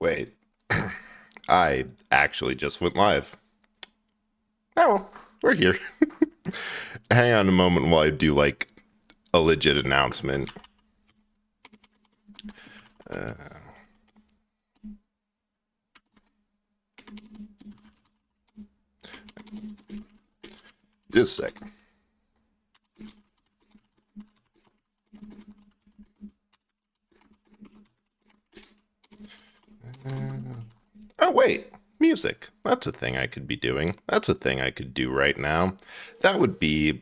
Wait, I actually just went live. Oh, well, we're here. Hang on a moment while I do like a legit announcement. Uh, just a sec. Oh, wait. Music. That's a thing I could be doing. That's a thing I could do right now. That would be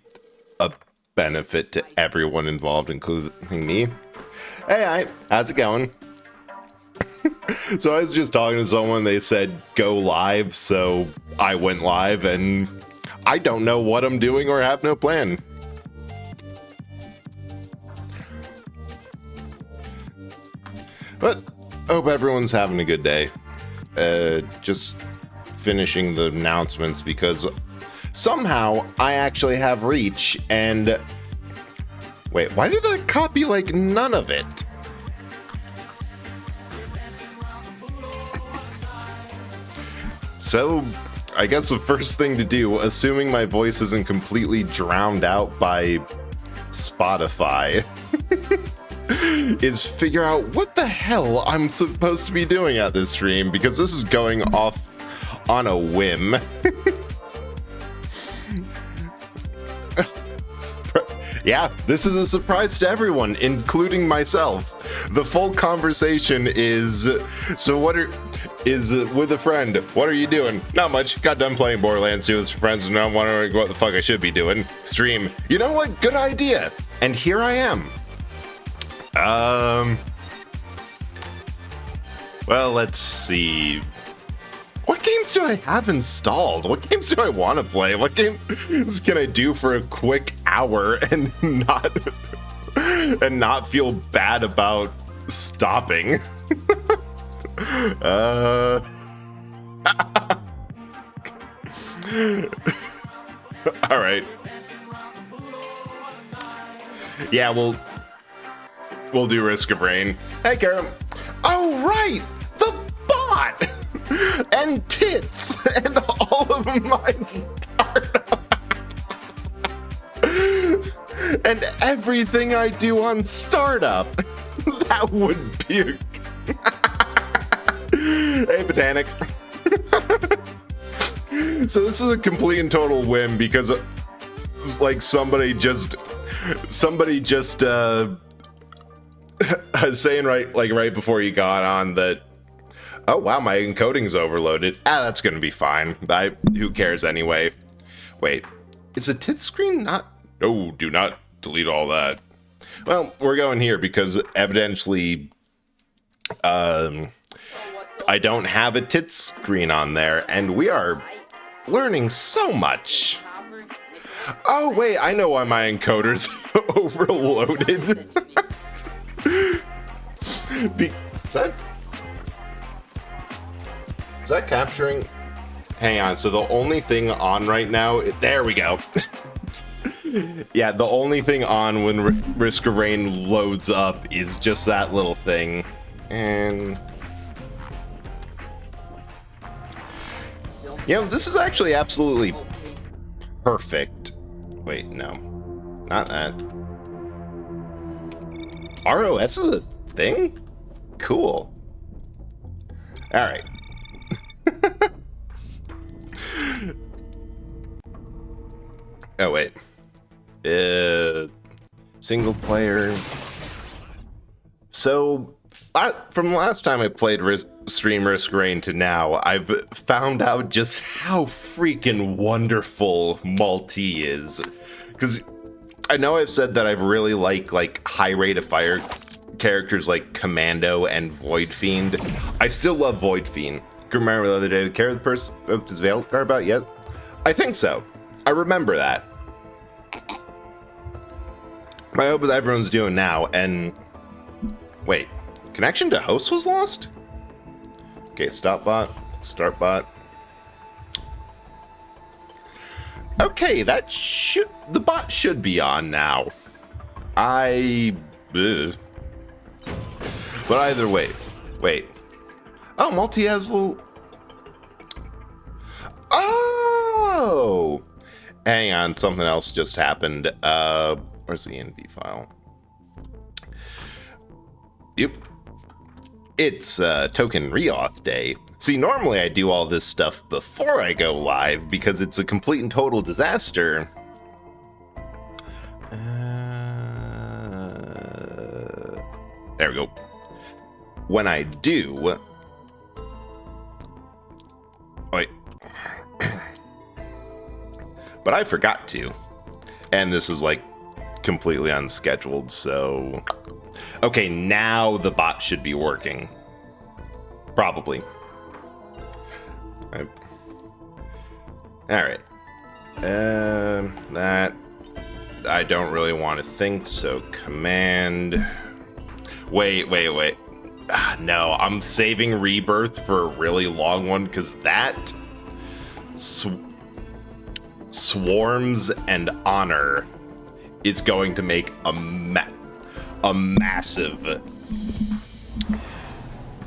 a benefit to everyone involved, including me. Hey, how's it going? So I was just talking to someone, they said go live, so I went live, and I don't know what I'm doing or have no plan. But hope everyone's having a good day. Just finishing the announcements because somehow I actually have reach, and wait, why did that copy like none of it? So, I guess the first thing to do, assuming my voice isn't completely drowned out by Spotify, is figure out what the hell I'm supposed to be doing at this stream, because this is going off on a whim. Yeah, this is a surprise to everyone, including myself. The full conversation is, with a friend. What are you doing? Not much. Got done playing Borderlands 2 with some friends and now I'm wondering what the fuck I should be doing. Stream. You know what? Good idea. And here I am. Well, let's see. What games do I have installed? What games do I want to play? What games can I do for a quick hour and not feel bad about stopping? All right. Yeah, we'll do Risk of Rain. Hey, Karen. Oh, right! The bot! And tits! And all of my startup! And everything I do on startup! That would be a... Hey, Botanic. So this is a complete and total whim because like somebody just saying right before you got on that, oh wow, my encoding's overloaded. That's gonna be fine. Who cares anyway? Wait, is a tit screen not? Oh, do not delete all that. Well, we're going here because evidently I don't have a tit screen on there, and we are learning so much. Oh wait, I know why my encoder's overloaded. Is that capturing? Hang on, so the only thing on right now, there we go. Yeah, the only thing on when Risk of Rain loads up is just that little thing. And you know, this is actually absolutely perfect. Wait, no, not that. ROS is a thing? Cool. All right. Oh, wait. Single player. So, from the last time I played Stream Risk Rain to now, I've found out just how freaking wonderful Malti is. Because I know I've said that I really like high rate of fire characters like Commando and Void Fiend. I still love Void Fiend. Remember the other day, care the person of his Veil garb out yet? I think so. I remember that. I hope that everyone's doing now. And wait, connection to host was lost? Okay, stop bot, start bot. Okay, the bot should be on now. But either way, wait. Oh, multi has little... Oh! Hang on, something else just happened. Where's the env file? Yep. It's token reauth day. See, normally I do all this stuff before I go live because it's a complete and total disaster. There we go. When I do... Wait. But I forgot to. And this is like completely unscheduled, so... Okay, now the bot should be working. Probably. Alright. That... I don't really want to think, so command... Wait. No, I'm saving Rebirth for a really long one, because that... Swarms and Honor is going to make a massive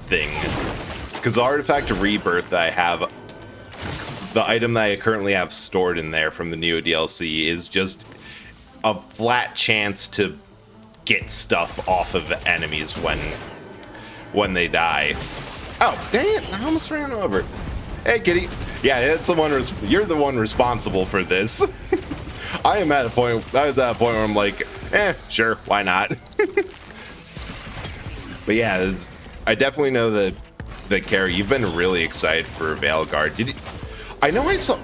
thing. Because the Artifact of Rebirth that I have, the item that I currently have stored in there from the Neo DLC is just a flat chance to get stuff off of enemies when they die. Oh, dang it, I almost ran over. Hey, kitty. Yeah, it's the one. You're the one responsible for this. I was at a point where I'm like, sure, why not? But yeah, I definitely know that Carrie, you've been really excited for Veilguard. I know I saw.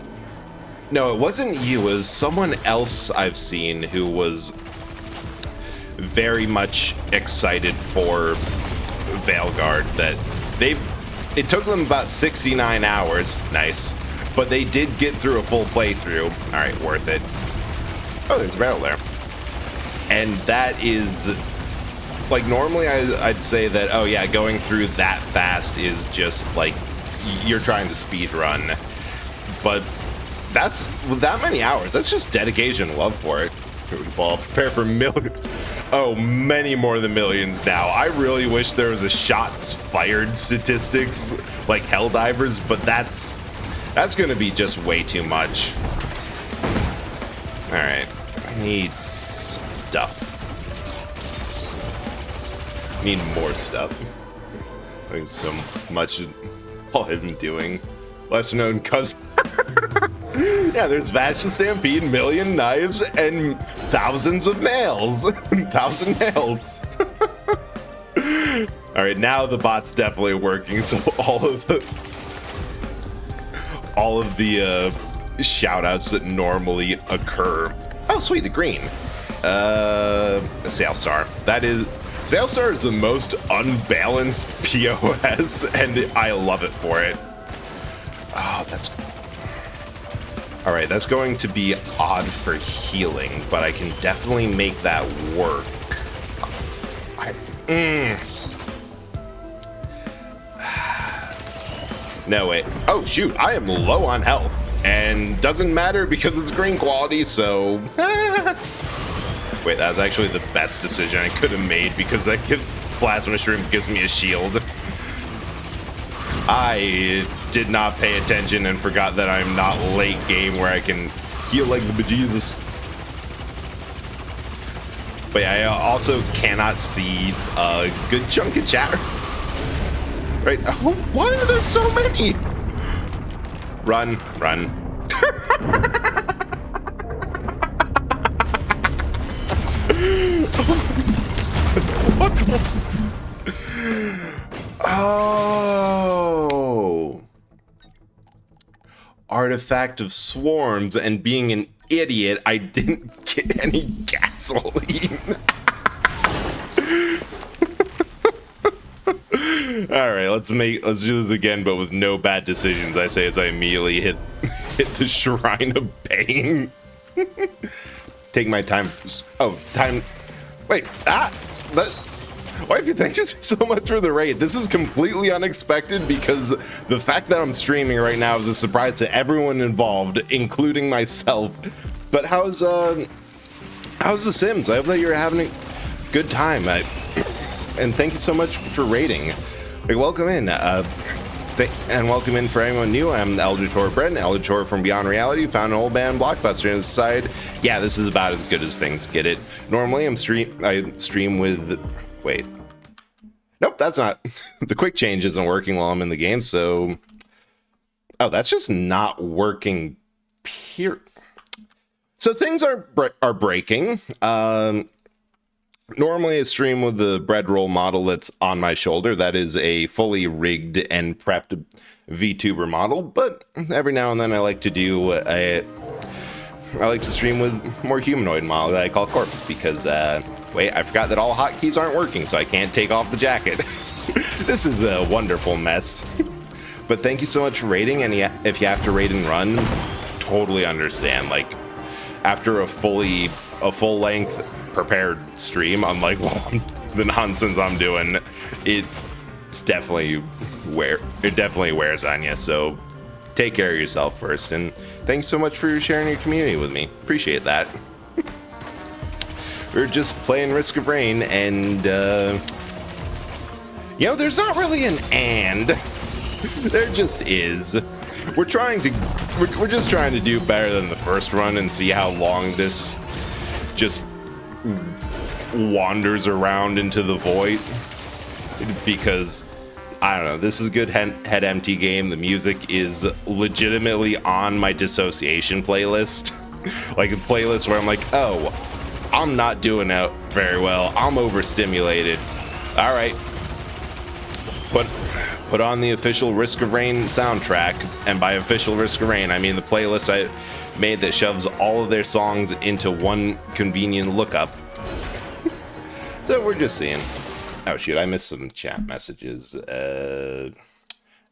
No, it wasn't you. It was someone else I've seen who was very much excited for Veilguard. That it took them about 69 hours. Nice. But they did get through a full playthrough. All right, worth it. Oh, there's a barrel there. And that is... Like, normally I'd say that, oh yeah, going through that fast is just, like, you're trying to speed run. But that's... With that many hours, that's just dedication and love for it. Ball, prepare for millions. Oh, many more than millions now. I really wish there was a shots fired statistics like Helldivers, but that's gonna be just way too much. Alright. I need stuff. Need more stuff. I think so much all I've been doing. Lesser known cousin. Yeah, there's Vash the Stampede, million knives, and thousands of nails. 1,000 nails. Alright, now the bot's definitely working, so all of the shout-outs that normally occur. Oh, sweet, the green. Sailstar. Sailstar is the most unbalanced POS, and I love it for it. Oh, that's... Alright, that's going to be odd for healing, but I can definitely make that work. No, wait. Oh, shoot, I am low on health. And doesn't matter because it's green quality, so... Wait, that was actually the best decision I could have made because that Plasma Shroom gives me a shield. I did not pay attention and forgot that I'm not late game where I can heal like the bejesus. But yeah, I also cannot see a good chunk of chat. Right? Oh, why are there so many? Run. Oh. Artifact of Swarms, and being an idiot, I didn't get any gasoline. Alright, let's do this again, but with no bad decisions, I say as I immediately hit the Shrine of Pain. Take my time. Oh, time. Wait, Wifey, thank you so much for the raid. This is completely unexpected because the fact that I'm streaming right now is a surprise to everyone involved, including myself. But how's The Sims? I hope that you're having a good time. And thank you so much for raiding. Like, welcome in. And welcome in for anyone new. I'm Eldertor Brent, Eldertor from Beyond Reality, found an old band Blockbuster on his side. Yeah, this is about as good as things get it. Normally I stream with... Wait. Nope, that's not... The quick change isn't working while I'm in the game, so... Oh, that's just not working. So things are breaking. Normally I stream with the bread roll model that's on my shoulder. That is a fully rigged and prepped VTuber model, but every now and then I like to stream with more humanoid model that I call Corpse because, wait, I forgot that all hotkeys aren't working, so I can't take off the jacket. This is a wonderful mess. But thank you so much for raiding, and if you have to raid and run, totally understand. Like, after a full-length prepared stream, I'm like, well, the nonsense I'm doing, it definitely wears on you. So take care of yourself first, and thanks so much for sharing your community with me. Appreciate that. We're just playing Risk of Rain, and you know, there's not really an and. There just is. We're just trying to do better than the first run and see how long this just wanders around into the void, because I don't know, this is a good head empty game. The music is legitimately on my dissociation playlist. Like a playlist where I'm like, oh, I'm not doing out very well, I'm overstimulated, all right, put on the official Risk of Rain soundtrack. And by official Risk of Rain, I mean the playlist I made that shoves all of their songs into one convenient lookup. So we're just seeing. Oh shoot, I missed some chat messages.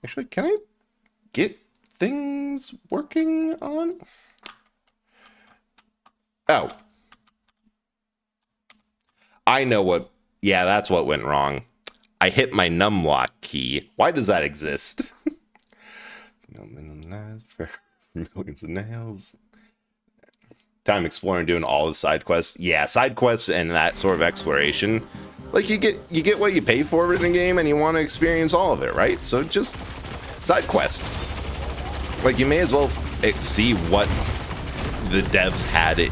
Actually, can I get things working on? Oh. I know what, yeah, that's what went wrong. I hit my numlock key. Why does that exist? Millions of nails. Time exploring, doing all the side quests. Yeah, side quests and that sort of exploration. Like, you get what you pay for in a game, and you want to experience all of it, right? So just side quest. Like, you may as well see what the devs had it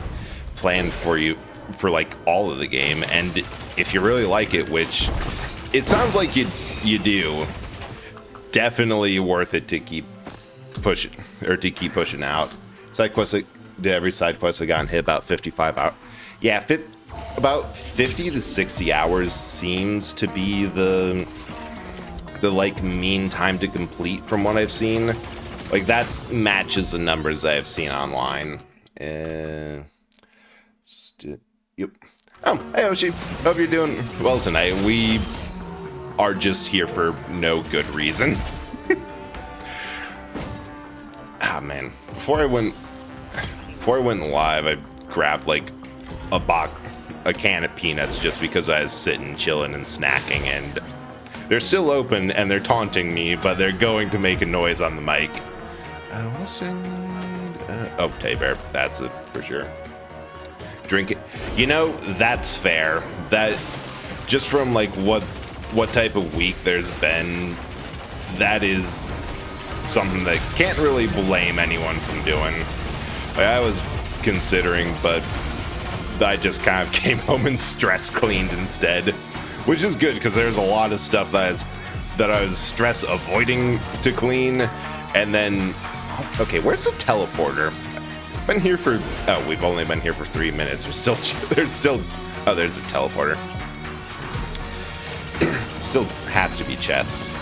planned for you for like all of the game, and if you really like it, which it sounds like you do, definitely worth it to keep pushing out. Side quests, every side quest I got hit about 55 hours. Yeah, about 50 to 60 hours seems to be the like mean time to complete from what I've seen. Like, that matches the numbers I have seen online. Yep. Oh, hey Oshi, hope you're doing well tonight. We are just here for no good reason. Ah, man, before I went live, I grabbed like a can of peanuts just because I was sitting, chilling, and snacking, and they're still open and they're taunting me, but they're going to make a noise on the mic. What's I need? Oh, Teddy Bear, that's it for sure. Drink it. You know, that's fair. That, just from like what type of week there's been, that is something that can't really blame anyone from doing. Like, I was considering, but I just kind of came home and stress cleaned instead, which is good because there's a lot of stuff that I was stress avoiding to clean. And then, okay, where's the teleporter? Been here for, oh, we've only been here for 3 minutes. There's still, oh, there's a teleporter. Still has to be chests.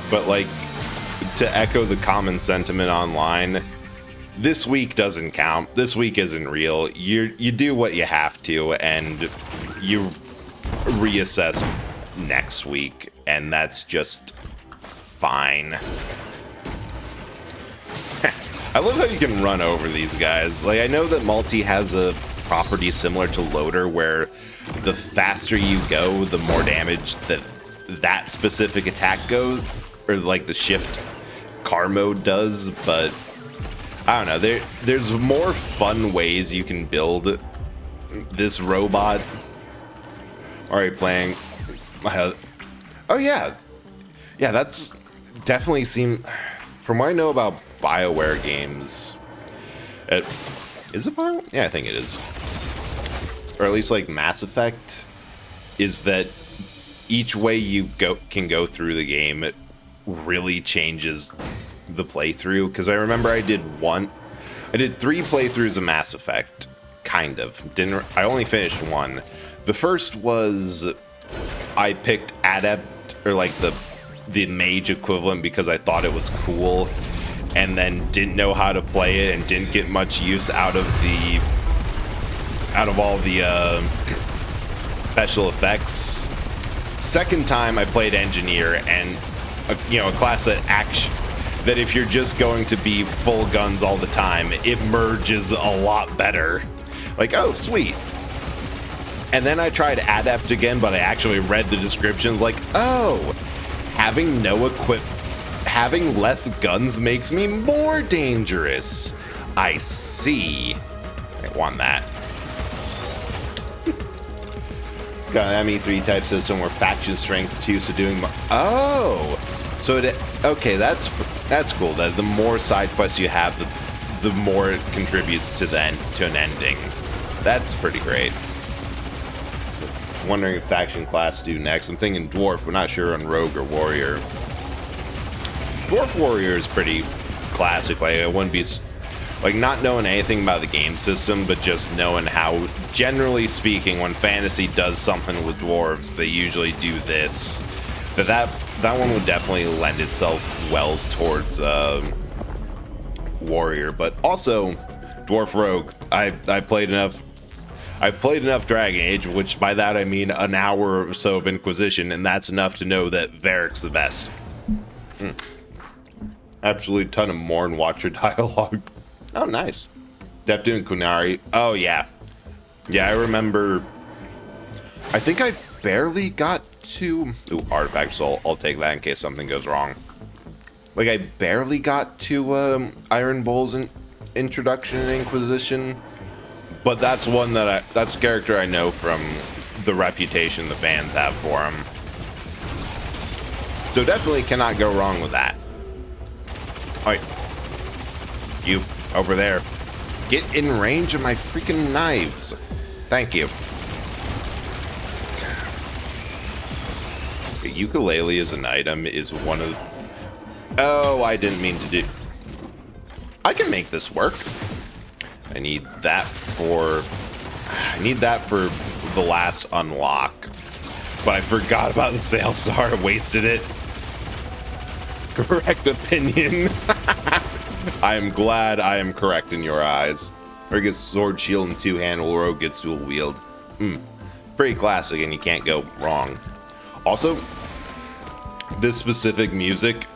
But like, to echo the common sentiment online, this week doesn't count. This week isn't real. You do what you have to, and you reassess next week, and that's just fine. I love how you can run over these guys. Like, I know that Multi has a property similar to Loader where the faster you go, the more damage that specific attack goes, or like the shift car mode does, but I don't know, there's more fun ways you can build this robot. Alright, playing. Oh yeah, yeah. That's definitely seem. From what I know about BioWare games, is it BioWare? Yeah, I think it is. Or at least like Mass Effect, is that each way you can go through the game, it really changes the playthrough. Because I remember I did 3 playthroughs of Mass Effect, kind of. I only finished one. The first was I picked Adept, or like the mage equivalent, because I thought it was cool, and then didn't know how to play it and didn't get much use out of all the special effects. Second time I played Engineer, and a class that if you're just going to be full guns all the time, it merges a lot better. Like, oh sweet. And then I tried Adept again, but I actually read the descriptions like, oh, having less guns makes me more dangerous. I see. I want that. It's got an ME3 type system where faction strength 2, so doing okay, that's cool. That the more side quests you have, the more it contributes to an ending. That's pretty great. Wondering if faction class to do next. I'm thinking Dwarf, but not sure on Rogue or Warrior. Dwarf Warrior is pretty classic. Like, I wouldn't be like not knowing anything about the game system, but just knowing how, generally speaking, when fantasy does something with dwarves, they usually do this. That one would definitely lend itself well towards Warrior, but also Dwarf Rogue. I played enough. I've played enough Dragon Age, which by that I mean an hour or so of Inquisition, and that's enough to know that Varric's the best. Absolute ton of Morn Watcher dialogue. Oh, nice. Deptun and Kunari. Oh, yeah. Yeah, I remember. I think I barely got to. Ooh, artifact, so I'll take that in case something goes wrong. Like, I barely got to Iron Bull's introduction in Inquisition. But that's that's a character I know from the reputation the fans have for him. So definitely cannot go wrong with that. Alright. You, over there. Get in range of my freaking knives. Thank you. A ukulele as an item is one of... Oh, I didn't mean to do... I can make this work. I need that for the last unlock. But I forgot about the Sail Star. I wasted it. Correct opinion. I am glad I am correct in your eyes. Rogue gets sword, shield, and two-handle. Rogue gets dual wield. Pretty classic, and you can't go wrong. Also, this specific music,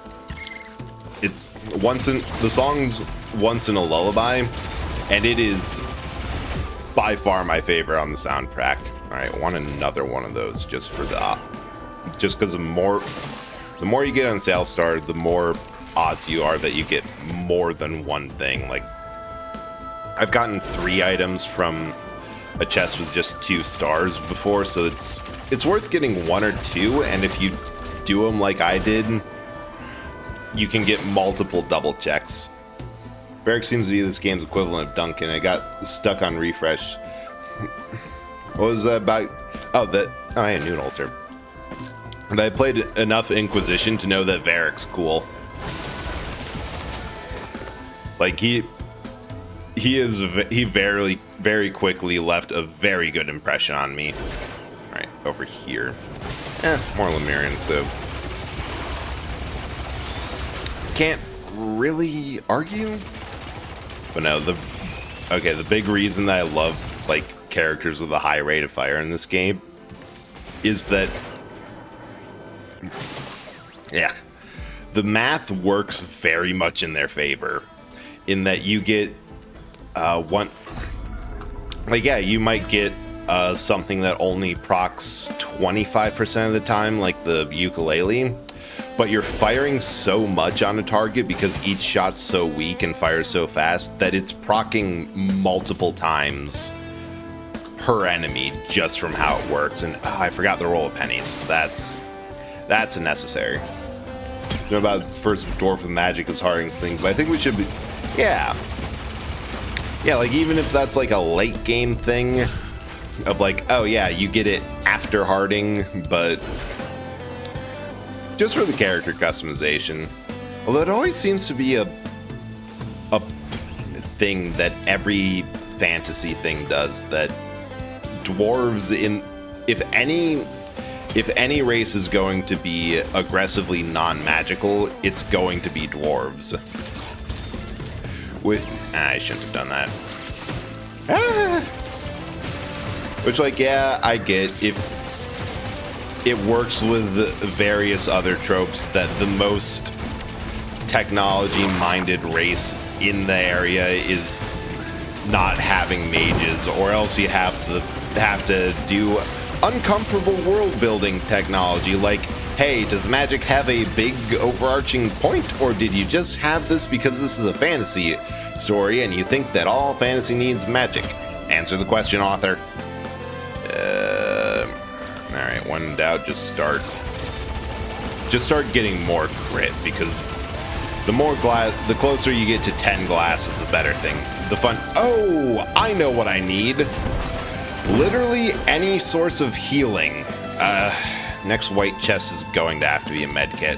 it's the song's Once in a Lullaby. And it is by far my favorite on the soundtrack. All right, I want another one of those just for just because the more you get on Sail Star, the more odds you are that you get more than one thing. Like, I've gotten 3 items from a chest with just 2 stars before, so it's worth getting 1 or 2. And if you do them like I did, you can get multiple double checks. Varric seems to be this game's equivalent of Duncan. I got stuck on refresh. What was that about? Oh, I had Noon Altar. And I played enough Inquisition to know that Varric's cool. Like, he very, very quickly left a very good impression on me. All right, over here. More Lemurian, so can't really argue. But no, the big reason that I love like characters with a high rate of fire in this game is that the math works very much in their favor, in that you get you might get something that only procs 25% of the time, like the ukulele, but you're firing so much on a target because each shot's so weak and fires so fast that it's proccing multiple times per enemy just from how it works. And I forgot the roll of pennies. That's unnecessary. You know about first dwarf with magic is harding things, but I think we should be... Yeah. Yeah, like, even if that's, like, a late game thing of, like, oh, yeah, you get it after harding, but just for the character customization. Although it always seems to be a thing that every fantasy thing does, that dwarves in... If any race is going to be aggressively non-magical, it's going to be dwarves. I shouldn't have done that. Which, like, yeah, I get if it works with various other tropes that the most technology-minded race in the area is not having mages, or else you have to do uncomfortable world-building technology, like, hey, does magic have a big overarching point, or did you just have this because this is a fantasy story and you think that all fantasy needs magic? Answer the question, author. Alright, when in doubt, just start getting more crit, because the closer you get to 10 glasses, the better thing. Oh, I know what I need. Literally any source of healing. Next white chest is going to have to be a med kit.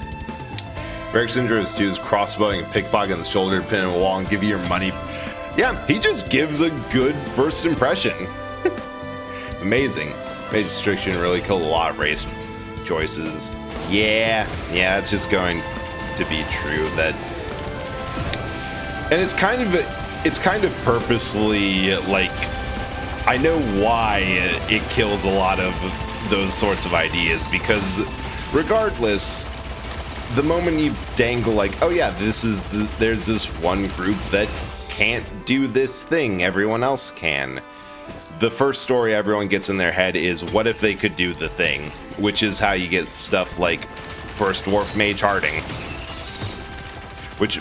Varric Syndrome is to use crossbowing and pickpocket on the shoulder, pin a wall, and give you your money. Yeah, he just gives a good first impression. It's amazing. Mage Restriction really killed a lot of race choices. Yeah, it's just going to be true that... And it's kind of purposely, like... I know why it kills a lot of those sorts of ideas, because regardless, the moment you dangle like, oh yeah, there's this one group that can't do this thing, everyone else can. The first story everyone gets in their head is, what if they could do the thing? Which is how you get stuff like first dwarf mage harding. Which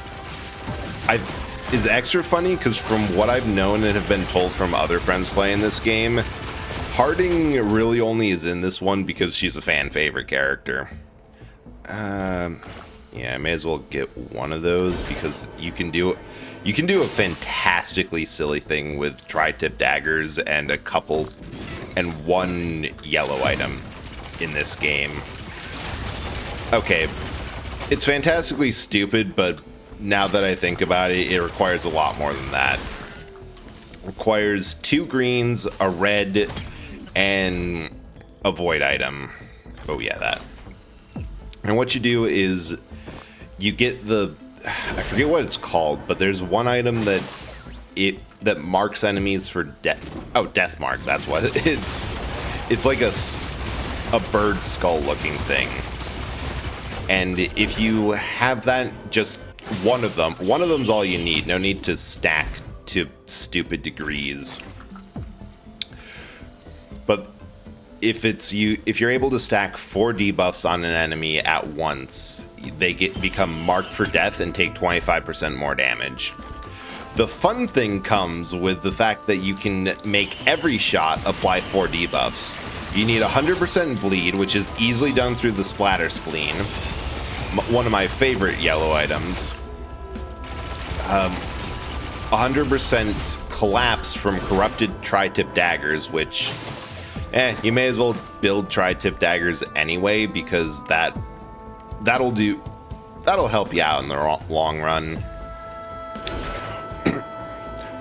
is extra funny, because from what I've known and have been told from other friends playing this game, harding really only is in this one because she's a fan favorite character. Yeah, I may as well get one of those, because you can do a fantastically silly thing with tri-tip daggers and one yellow item in this game. Okay, it's fantastically stupid, but now that I think about it, it requires a lot more than that. It requires 2 greens, a red, and a void item. Oh yeah, that. And what you do is you get I forget what it's called, but there's one item that marks enemies for death. Oh, death mark, that's what it is. It's like a bird skull looking thing. And if you have that, just one of them's all you need. No need to stack to stupid degrees. But if you're able to stack 4 debuffs on an enemy at once, they become marked for death and take 25% more damage. The fun thing comes with the fact that you can make every shot apply 4 debuffs. You need 100% bleed, which is easily done through the splatter spleen. One of my favorite yellow items. 100% collapse from corrupted tri-tip daggers, which, you may as well build tri-tip daggers anyway, because that'll help you out in the long run.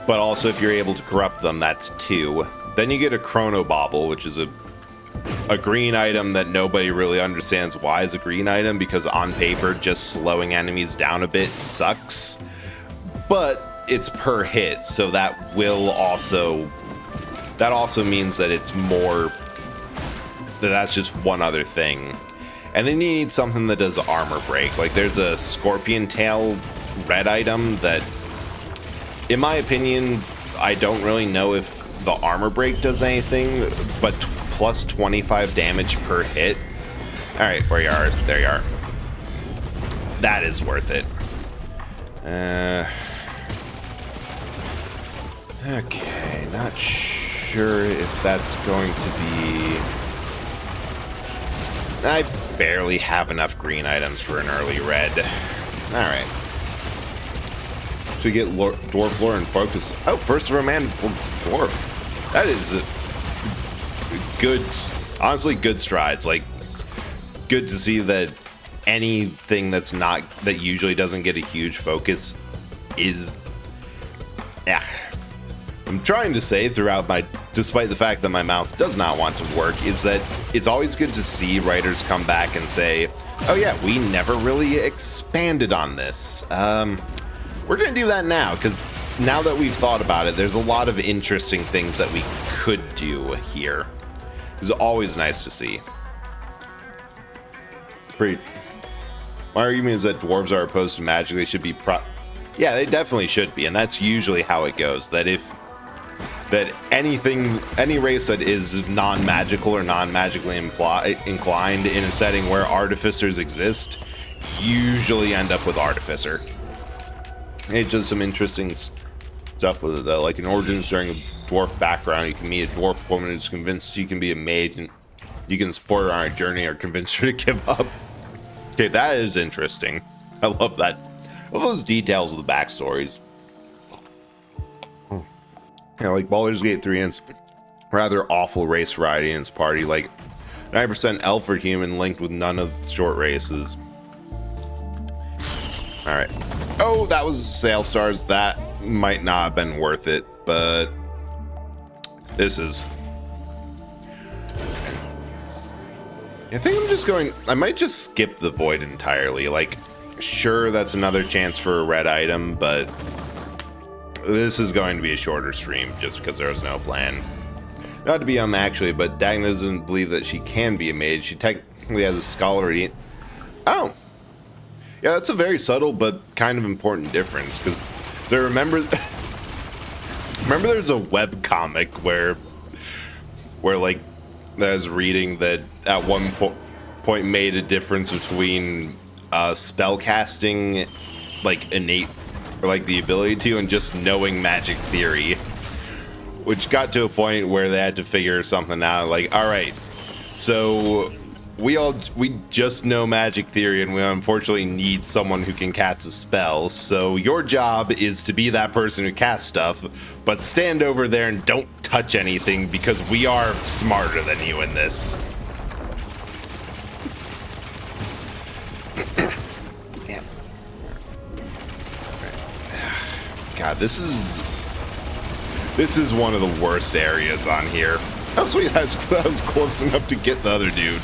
But also, if you're able to corrupt them, that's 2. Then you get a Chrono Bauble, which is a green item that nobody really understands why is a green item, because on paper just slowing enemies down a bit sucks, but it's per hit, so that also means that it's more, that's just one other thing. And then you need something that does armor break. Like, there's a Scorpion Tail red item that, in my opinion, I don't really know if the armor break does anything, but plus 25 damage per hit. Alright, where you are. There you are. That is worth it. Okay, not sure if that's going to be... I barely have enough green items for an early red. Alright. So we get Dwarf Lore and Focus. Oh, first of a man Dwarf. That is good, honestly, good strides. Like, good to see that anything that usually doesn't get a huge focus is... Yeah. I'm trying to say throughout despite the fact that my mouth does not want to work, is that it's always good to see writers come back and say, oh yeah, we never really expanded on this. We're going to do that now, because now that we've thought about it, there's a lot of interesting things that we could do here. It's always nice to see. My argument is that dwarves are opposed to magic. They should be yeah, they definitely should be, and that's usually how it goes. That any race that is non-magical or non-magically inclined in a setting where artificers exist usually end up with artificer. It's just some interesting stuff with it, though. Like in Origins, during a dwarf background, you can meet a dwarf woman who's convinced she can be a mage, and you can support her on her journey or convince her to give up. Okay, that is interesting. I love that. All those details of the backstories. Yeah, like Baldur's Gate 3 and rather awful race variety in its party. Like 9% elf or human linked with none of the short races. Alright. Oh, that was Sail Stars. That might not have been worth it, but this is. I think I'm just going... I might just skip the void entirely. Like, sure, that's another chance for a red item, but this is going to be a shorter stream just because there was no plan. Not to be actually, but Dagna doesn't believe that she can be a mage. She technically has a scholarly... Oh! Yeah, that's a very subtle but kind of important difference, because there remember there's a web comic where like I was reading that at one point made a difference between spell casting, like innate, or like the ability to, and just knowing magic theory, which got to a point where they had to figure something out. Like, all right, so we just know magic theory, and we unfortunately need someone who can cast a spell. So your job is to be that person who casts stuff, but stand over there and don't touch anything because we are smarter than you in this. God, this is one of the worst areas on here. Oh, sweet, I was close enough to get the other dude.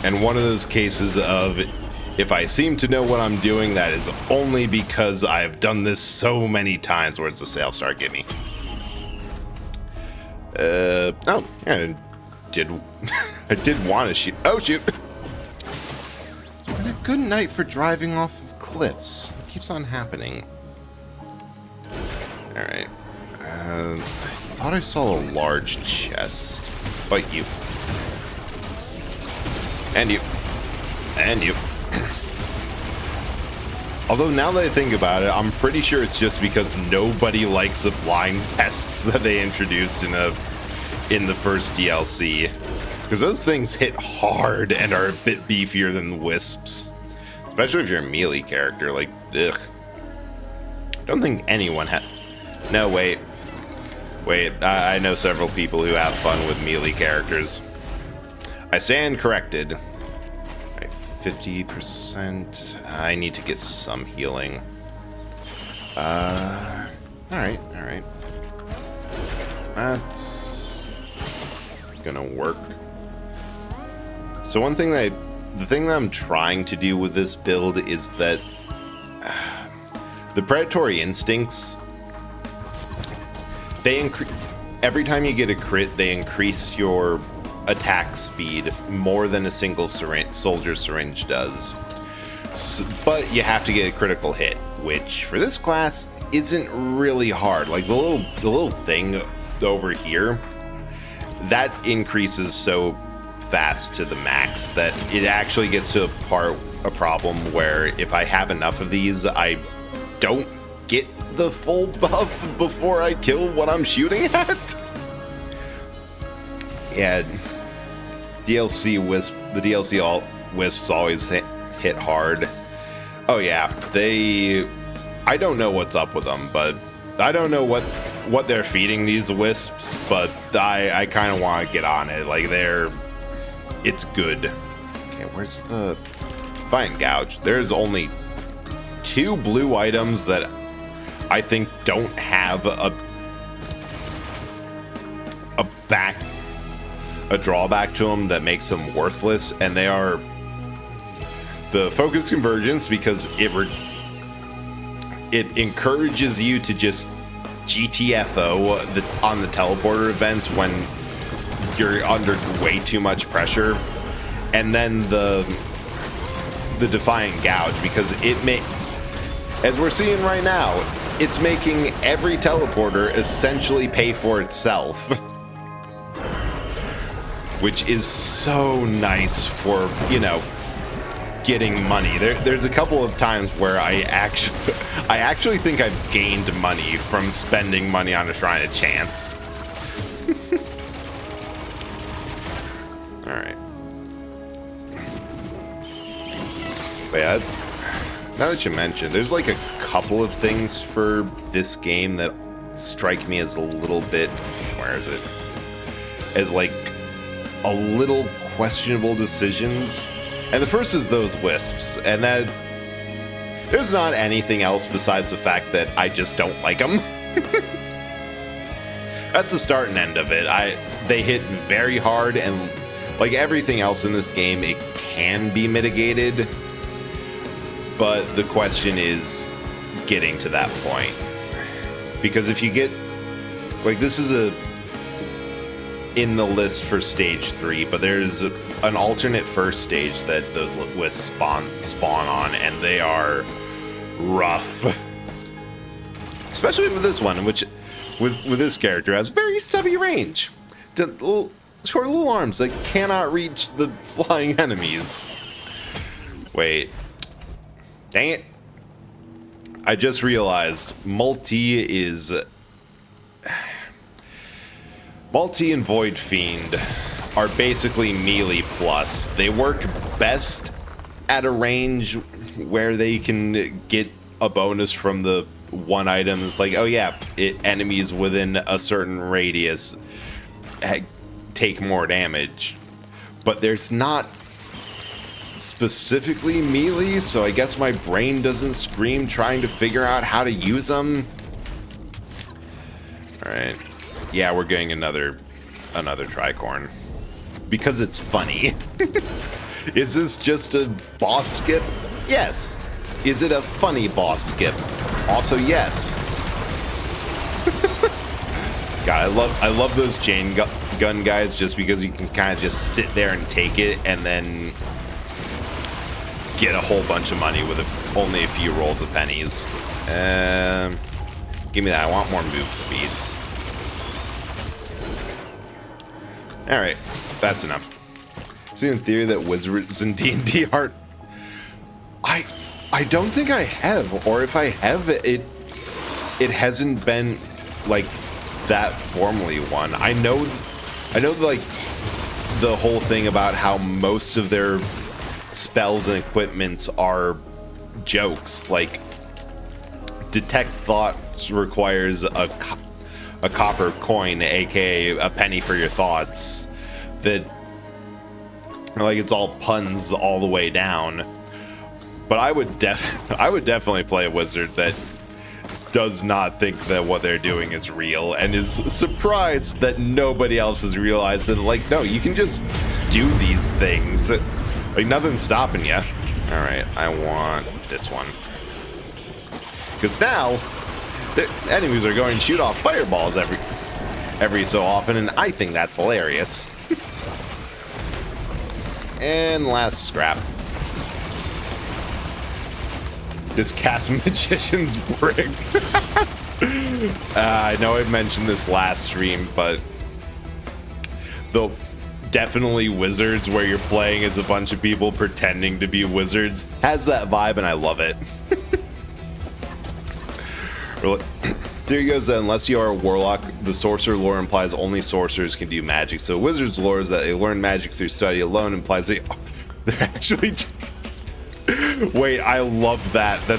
And one of those cases of, if I seem to know what I'm doing, that is only because I've done this so many times. Where's the Sail Star get me? Oh, yeah, I did want to shoot. Oh, shoot. It's been a good night for driving off of cliffs. It keeps on happening. Alright. I thought I saw a large chest. Fight you. And you. And you. Although now that I think about it, I'm pretty sure it's just because nobody likes the blind pests that they introduced in the first DLC. Because those things hit hard and are a bit beefier than the wisps. Especially if you're a melee character, like, ugh. Don't think anyone had... No, wait. Wait, I know several people who have fun with melee characters. I stand corrected. Right, 50%. I need to get some healing. Alright, alright. That's gonna work. So the thing that I'm trying to do with this build is that the predatory instincts, every time you get a crit, they increase your attack speed more than a single soldier syringe does. But you have to get a critical hit, which for this class isn't really hard. Like the little thing over here, that increases so fast to the max that it actually gets to a problem where if I have enough of these, I don't get the full buff before I kill what I'm shooting at. Yeah, DLC Wisp, the DLC all Wisps always hit hard. Oh yeah, I don't know what's up with them, but I don't know what they're feeding these Wisps, but I kind of want to get on it. Like it's good. Okay, where's the Defiant Gouge? There's only 2 blue items that I think don't have a drawback to them that makes them worthless, and they are the Focus Convergence, because it encourages you to just GTFO on the teleporter events when you're under way too much pressure, and then the Defiant Gouge, because as we're seeing right now, it's making every teleporter essentially pay for itself. Which is so nice for, getting money. There's a couple of times where I actually think I've gained money from spending money on a Shrine of Chance. Alright. But yeah, now that you mentioned, there's like a couple of things for this game that strike me as a little bit, where is it? As like a little questionable decisions. And the first is those Wisps, and that there's not anything else besides the fact that I just don't like them. That's the start and end of it. They hit very hard, and like everything else in this game, it can be mitigated. But the question is getting to that point. Because if you get, like, this is in the list for stage 3, but there's an alternate first stage that those Wisps spawn on, and they are rough. Especially with this one, which with this character has very stubby range. Short little arms that cannot reach the flying enemies. Wait. Dang it. I just realized Multi and Void Fiend are basically melee plus. They work best at a range where they can get a bonus from the one item. It's like, oh yeah, enemies within a certain radius take more damage. But there's not specifically melee, so I guess my brain doesn't scream trying to figure out how to use them. Alright. Yeah, we're getting another Tricorn. Because it's funny. Is this just a boss skip? Yes. Is it a funny boss skip? Also, yes. God, I love those chain gun guys just because you can kind of just sit there and take it and then get a whole bunch of money with only a few rolls of pennies. Give me that. I want more move speed. Alright, that's enough. See, in theory that wizards in D&D aren't... I don't think I have, or if I have, it hasn't been like that formally one. I know like the whole thing about how most of their spells and equipments are jokes. Like Detect Thoughts requires a copper coin, aka a penny for your thoughts. That, like, it's all puns all the way down. But I would definitely play a wizard that does not think that what they're doing is real and is surprised that nobody else has realized that, like, no, you can just do these things. Like, nothing's stopping you. All right, I want this one. Because now, the enemies are going to shoot off fireballs every so often, and I think that's hilarious. And last scrap. This cast Magician's Brick. I know I mentioned this last stream, but the definitely wizards where you're playing as a bunch of people pretending to be wizards has that vibe, and I love it. There he goes, unless you are a warlock, the sorcerer lore implies only sorcerers can do magic. So wizards' lore is that they learn magic through study alone implies they're actually... Wait, I love that. That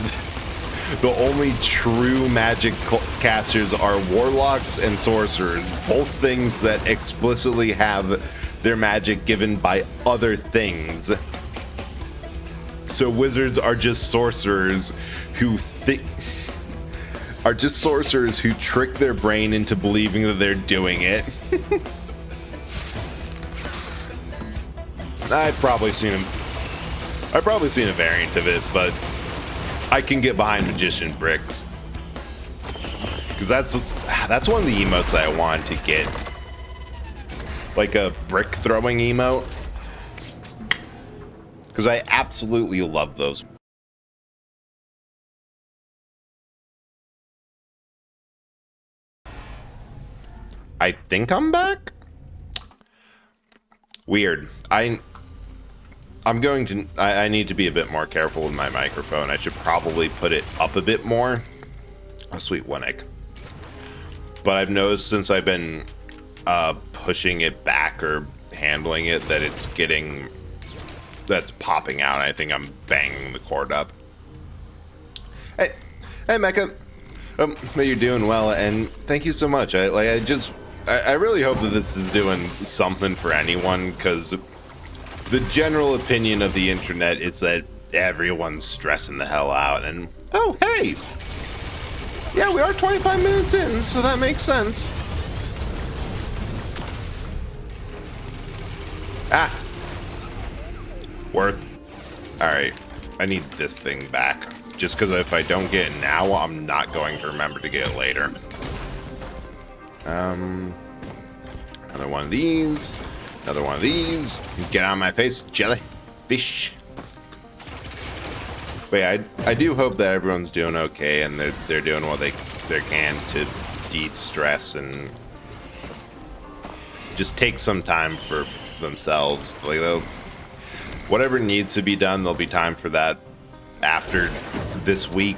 the only true magic casters are warlocks and sorcerers. Both things that explicitly have their magic given by other things. So wizards are just sorcerers who trick their brain into believing that they're doing it. I've probably seen a variant of it, but I can get behind magician bricks. Because that's one of the emotes I want to get. Like a brick throwing emote. Because I absolutely love those. I think I'm back? Weird. I need to be a bit more careful with my microphone. I should probably put it up a bit more. Oh, sweet Winnick. But I've noticed since I've been pushing it back or handling it that that's popping out. I think I'm banging the cord up. Hey Mecha. You're doing well, and thank you so much. I really hope that this is doing something for anyone, because the general opinion of the internet is that everyone's stressing the hell out, and oh, hey! Yeah, we are 25 minutes in, so that makes sense. Ah! Worth. Alright, I need this thing back. Just because if I don't get it now, I'm not going to remember to get it later. Another one of these. Another one of these. Get out of my face, jellyfish. But yeah, I do hope that everyone's doing okay and they're doing what they can to de-stress and just take some time for themselves. Like whatever needs to be done, there'll be time for that after this week.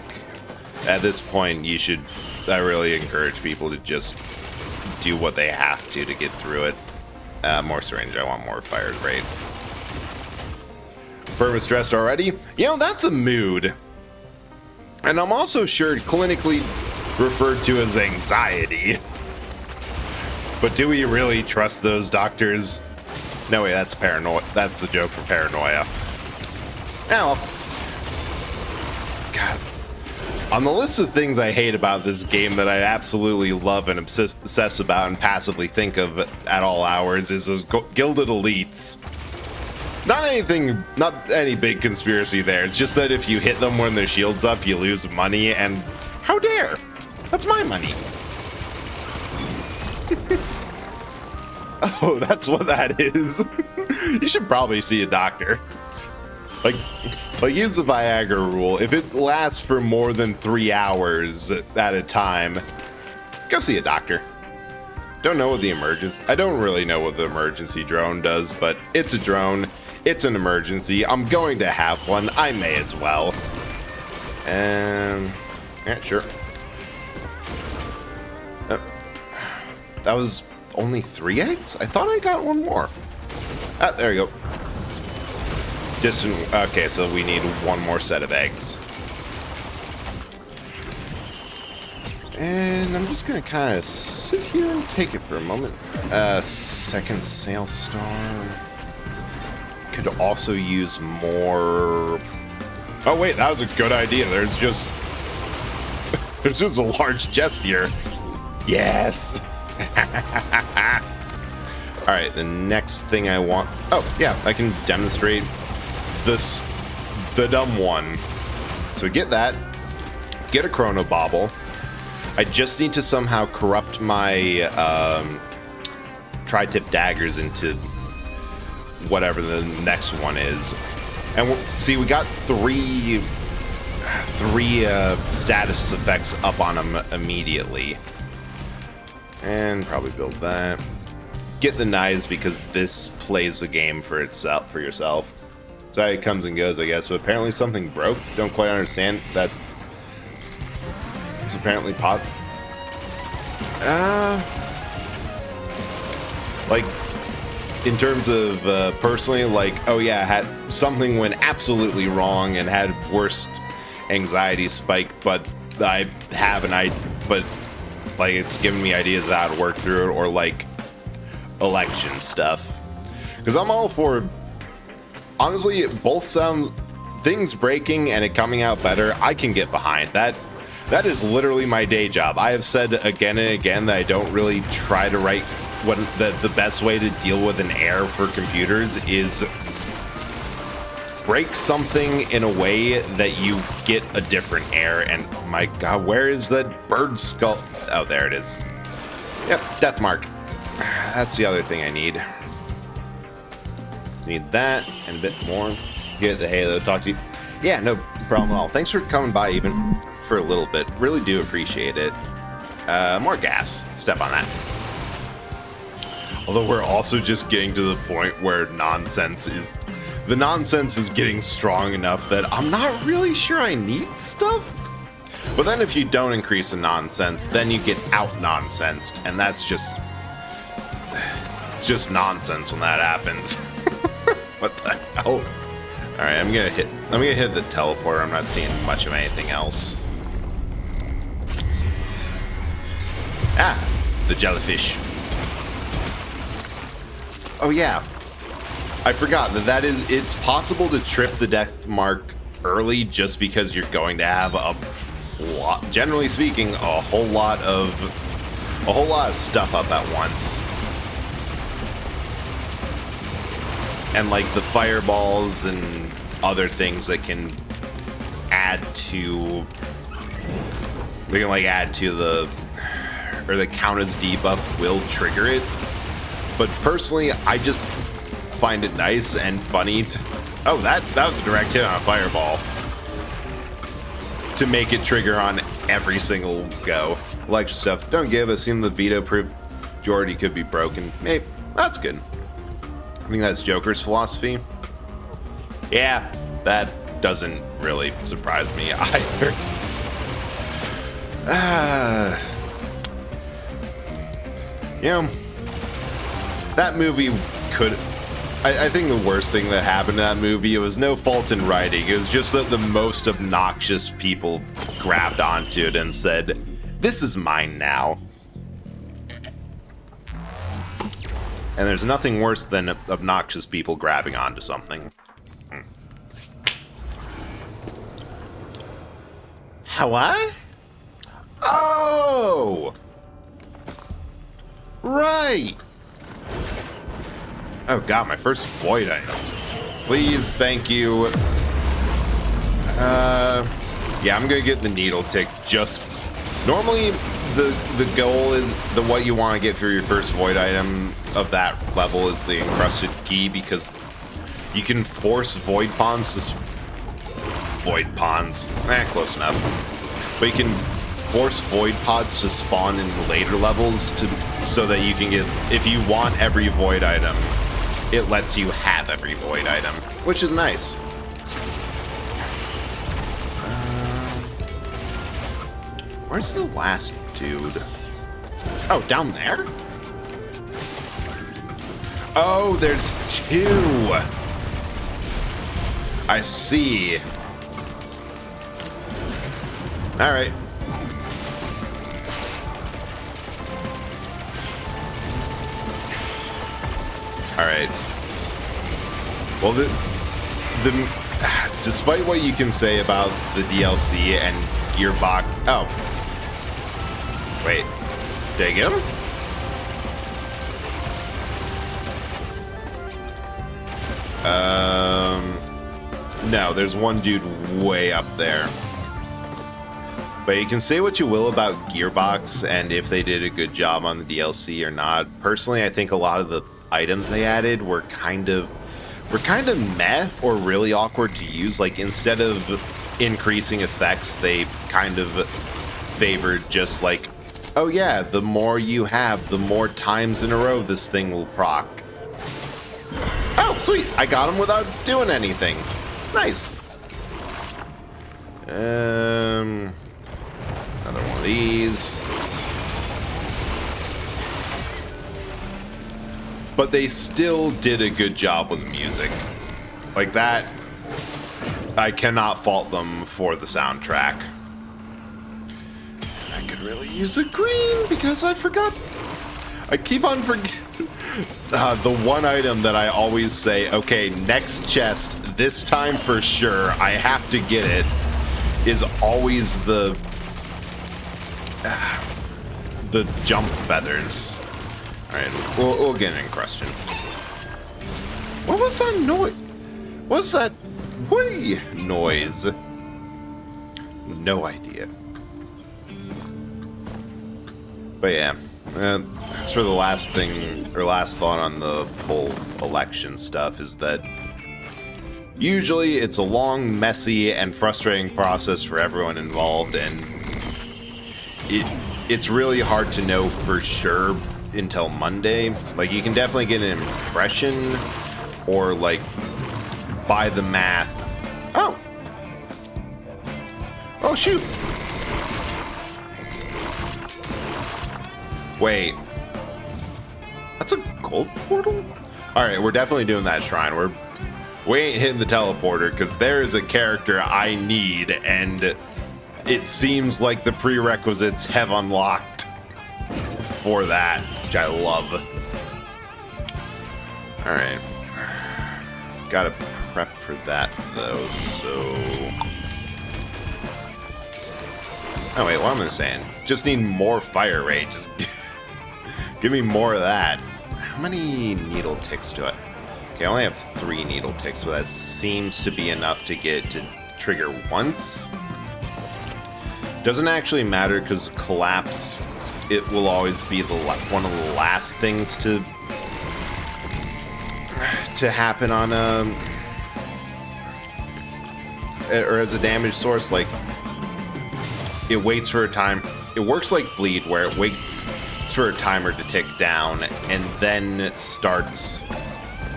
At this point, I really encourage people to just do what they have to get through it. More syringe. I want more fire rate. Firm is stressed already? You know, that's a mood. And I'm also sure clinically referred to as anxiety. But do we really trust those doctors? No way, that's paranoia. That's a joke for paranoia. Now, God. On the list of things I hate about this game that I absolutely love and obsess about and passively think of at all hours is those gilded elites. Not any big conspiracy there. It's just that if you hit them when their shield's up, you lose money, and how dare? That's my money. Oh, that's what that is. You should probably see a doctor. Like use the Viagra rule. If it lasts for more than 3 hours at a time, go see a doctor. Don't know what the emergency. I don't really know what the emergency drone does, but it's a drone. It's an emergency. I'm going to have one. I may as well. And yeah, sure. That was only 3 eggs? I thought I got one more. Ah, there you go. Okay, so we need one more set of eggs. And I'm just gonna kind of sit here and take it for a moment. Second Sail Star. Could also use more... Oh wait, that was a good idea. There's just a large chest here. Yes! Alright, the next thing I want... Oh, yeah, I can demonstrate the dumb one. So get that. Get a Chrono Bauble. I just need to somehow corrupt my tri-tip daggers into whatever the next one is. And see, we got three status effects up on them immediately. And probably build that. Get the knives because this plays the game for itself, for yourself. So it comes and goes, I guess. But apparently something broke. Don't quite understand that. It's apparently Like, in terms of personally, like, oh yeah, had something went absolutely wrong and had worst anxiety spike, but I have but like it's given me ideas of how to work through it, or like election stuff. Because I'm all for, honestly, both sound things breaking and it coming out better. I can get behind that. That is literally my day job. I have said again and again that I don't really try to write what the best way to deal with an error for computers is break something in a way that you get a different error. And oh my god, where is that bird skull? Oh, there it is. Yep, death mark. That's the other thing I need. Need that and a bit more. Get the halo, talk to you. Yeah, no problem at all. Thanks for coming by even for a little bit. Really do appreciate it. More gas. Step on that. Although we're also just getting to the point where the nonsense is getting strong enough that I'm not really sure I need stuff. But then if you don't increase the nonsense, then you get out-nonsensed, and that's just nonsense when that happens. What the hell? Alright, I'm gonna hit the teleporter. I'm not seeing much of anything else. Ah, the jellyfish. Oh yeah, I forgot it's possible to trip the death mark early just because you're going to have a lot, generally speaking, a whole lot of stuff up at once. And like the fireballs and other things that can add to or the count as debuff will trigger it. But personally, I just find it nice and funny oh, that was a direct hit on a fireball. To make it trigger on every single go. Election stuff, don't give. Assume the veto proof majority could be broken. Maybe. That's good. I think that's Joker's philosophy. Yeah, that doesn't really surprise me either. You know, that movie could... I think the worst thing that happened in that movie, it was no fault in writing. It was just that the most obnoxious people grabbed onto it and said, "This is mine now." And there's nothing worse than obnoxious people grabbing onto something. What? Oh! Right! Oh god, my first void items. Please, thank you. Yeah, I'm gonna get the needle tick. Just normally the goal is what you want to get for your first void item of that level is the encrusted key, because you can force void pawns to close enough. But you can force void pods to spawn in later levels so that you can get, if you want every void item, it lets you have every void item, which is nice. Where's the last dude? Oh, down there? Oh, there's two. I see. All right. All right. Well, despite what you can say about the DLC and Gearbox... Oh. Wait. Did I get him? No, there's one dude way up there. But you can say what you will about Gearbox and if they did a good job on the DLC or not. Personally, I think a lot of the items they added were kind of meh or really awkward to use. Like, instead of increasing effects, they kind of favored just like, oh yeah, the more you have, the more times in a row this thing will proc. Oh, sweet! I got him without doing anything. Nice. Another one of these. but they still did a good job with the music. Like that, I cannot fault them for the soundtrack. I could really use a green because I forgot. I keep on forgetting. The one item that I always say, okay, next chest, this time for sure, I have to get it, is always the jump feathers. Alright, we'll get an encrustion. What was that noise? What's that whee noise? No idea. But yeah, as for the last thing, or last thought on the whole election stuff, is that usually it's a long, messy, and frustrating process for everyone involved, and it's really hard to know for sure until Monday. Like, you can definitely get an impression, or like by the math. Oh shoot. Wait, that's a gold portal? Alright, we're definitely doing that shrine. We ain't hitting the teleporter, because there is a character I need, and it seems like the prerequisites have unlocked for that, which I love. Alright. Gotta prep for that, though, so... Oh wait, what am I saying? Just need more fire rate. Just give me more of that. How many needle ticks do I... Okay, I only have 3 needle ticks, but that seems to be enough to get to trigger once. Doesn't actually matter, because collapse, it will always be one of the last things to happen on a... or as a damage source. Like, it waits for a time. It works like bleed, where it waits for a timer to tick down and then starts,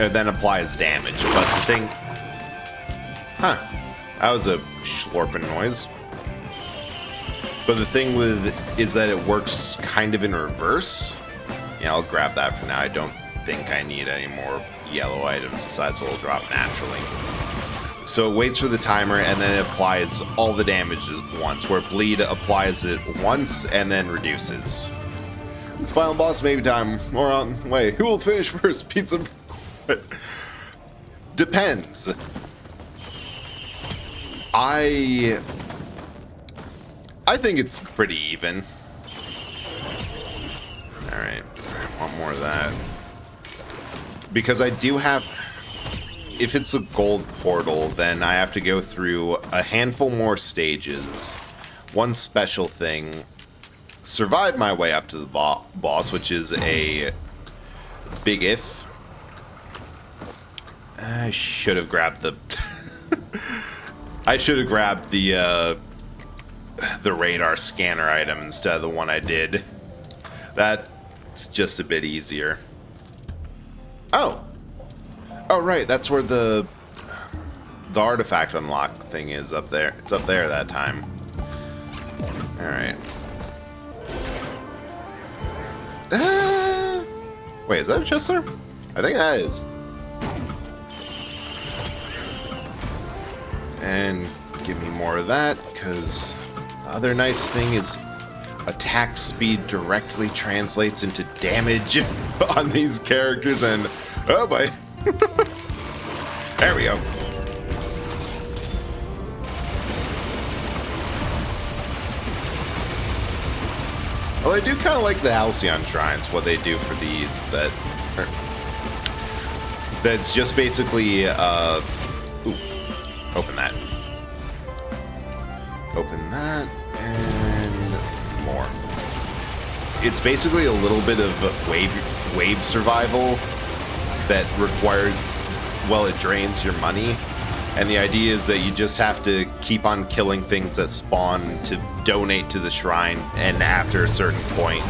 or then applies damage. But the thing, that was a slurping noise. But the thing is that it works kind of in reverse. Yeah, I'll grab that for now. I don't think I need any more yellow items besides what will drop naturally. So it waits for the timer, and then it applies all the damage at once, where bleed applies it once and then reduces. Final boss maybe time. More on the way. Who will finish first? Pizza. Depends. I think it's pretty even. Alright. Want more of that. Because I do have... If it's a gold portal, then I have to go through a handful more stages, one special thing, survive my way up to the boss, which is a big if. I should have grabbed the... I should have grabbed the radar scanner item instead of the one I did. That's just a bit easier. Oh, right, that's where the artifact unlock thing is up there. It's up there that time. Alright. Wait, is that a chest there? I think that is. And give me more of that, because the other nice thing is attack speed directly translates into damage on these characters, and oh boy. There we go. Well, I do kind of like the Halcyon Shrines, what they do for these, that's just basically, ooh, open that. Open that, and more. It's basically a little bit of wave survival that requires, well, it drains your money, and the idea is that you just have to keep on killing things that spawn to donate to the shrine, and after a certain point,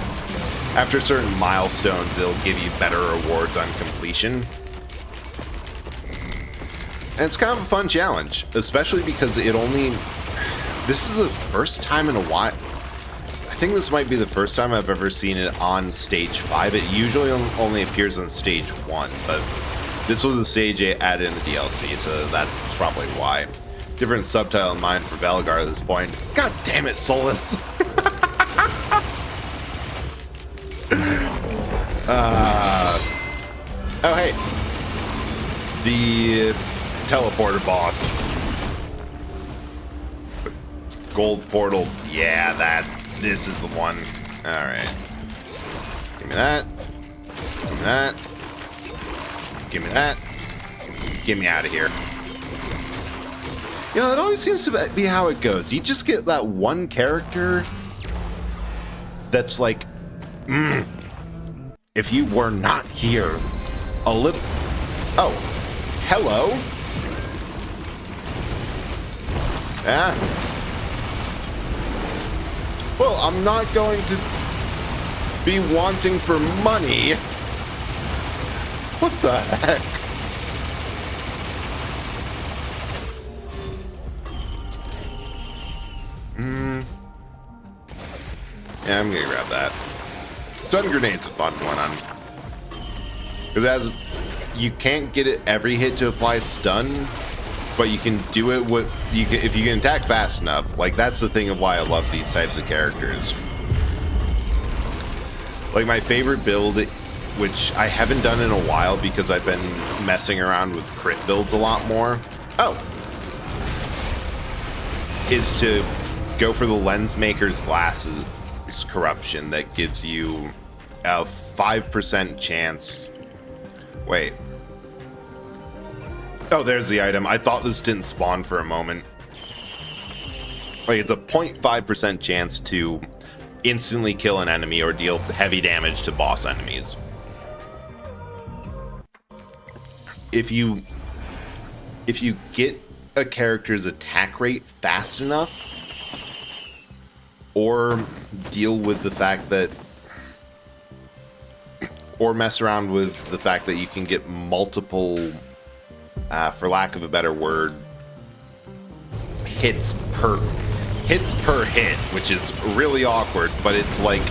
after certain milestones, it'll give you better rewards on completion. And it's kind of a fun challenge, especially because this is the first time in a while, I think this might be the first time I've ever seen it on stage 5. It usually only appears on stage 1, but this was the stage they added in the DLC, so that's probably why. Different subtitle in mind for Velgar at this point. God damn it, Solus! Oh, hey. The teleporter boss. Gold portal. Yeah, this is the one. Alright. Give me that. Give me that. Give me that. Get me out of here. You know, it always seems to be how it goes. You just get that one character that's like, if you were not here, a little... Oh, hello? Yeah. Well, I'm not going to be wanting for money. What the heck? Yeah, I'm gonna grab that. Stun grenade's a fun one. Because as you can't get it every hit to apply stun, but you can do it with if you can attack fast enough. Like, that's the thing of why I love these types of characters. Like, my favorite build, which I haven't done in a while because I've been messing around with crit builds a lot more. Oh, is to go for the Lensmaker's Glasses corruption that gives you a 5% chance. Wait. Oh, there's the item. I thought this didn't spawn for a moment. Like, it's a 0.5% chance to instantly kill an enemy or deal heavy damage to boss enemies. If you get a character's attack rate fast enough, or deal with the fact that, or mess around with the fact that you can get multiple, for lack of a better word, hits per hit, which is really awkward, but it's like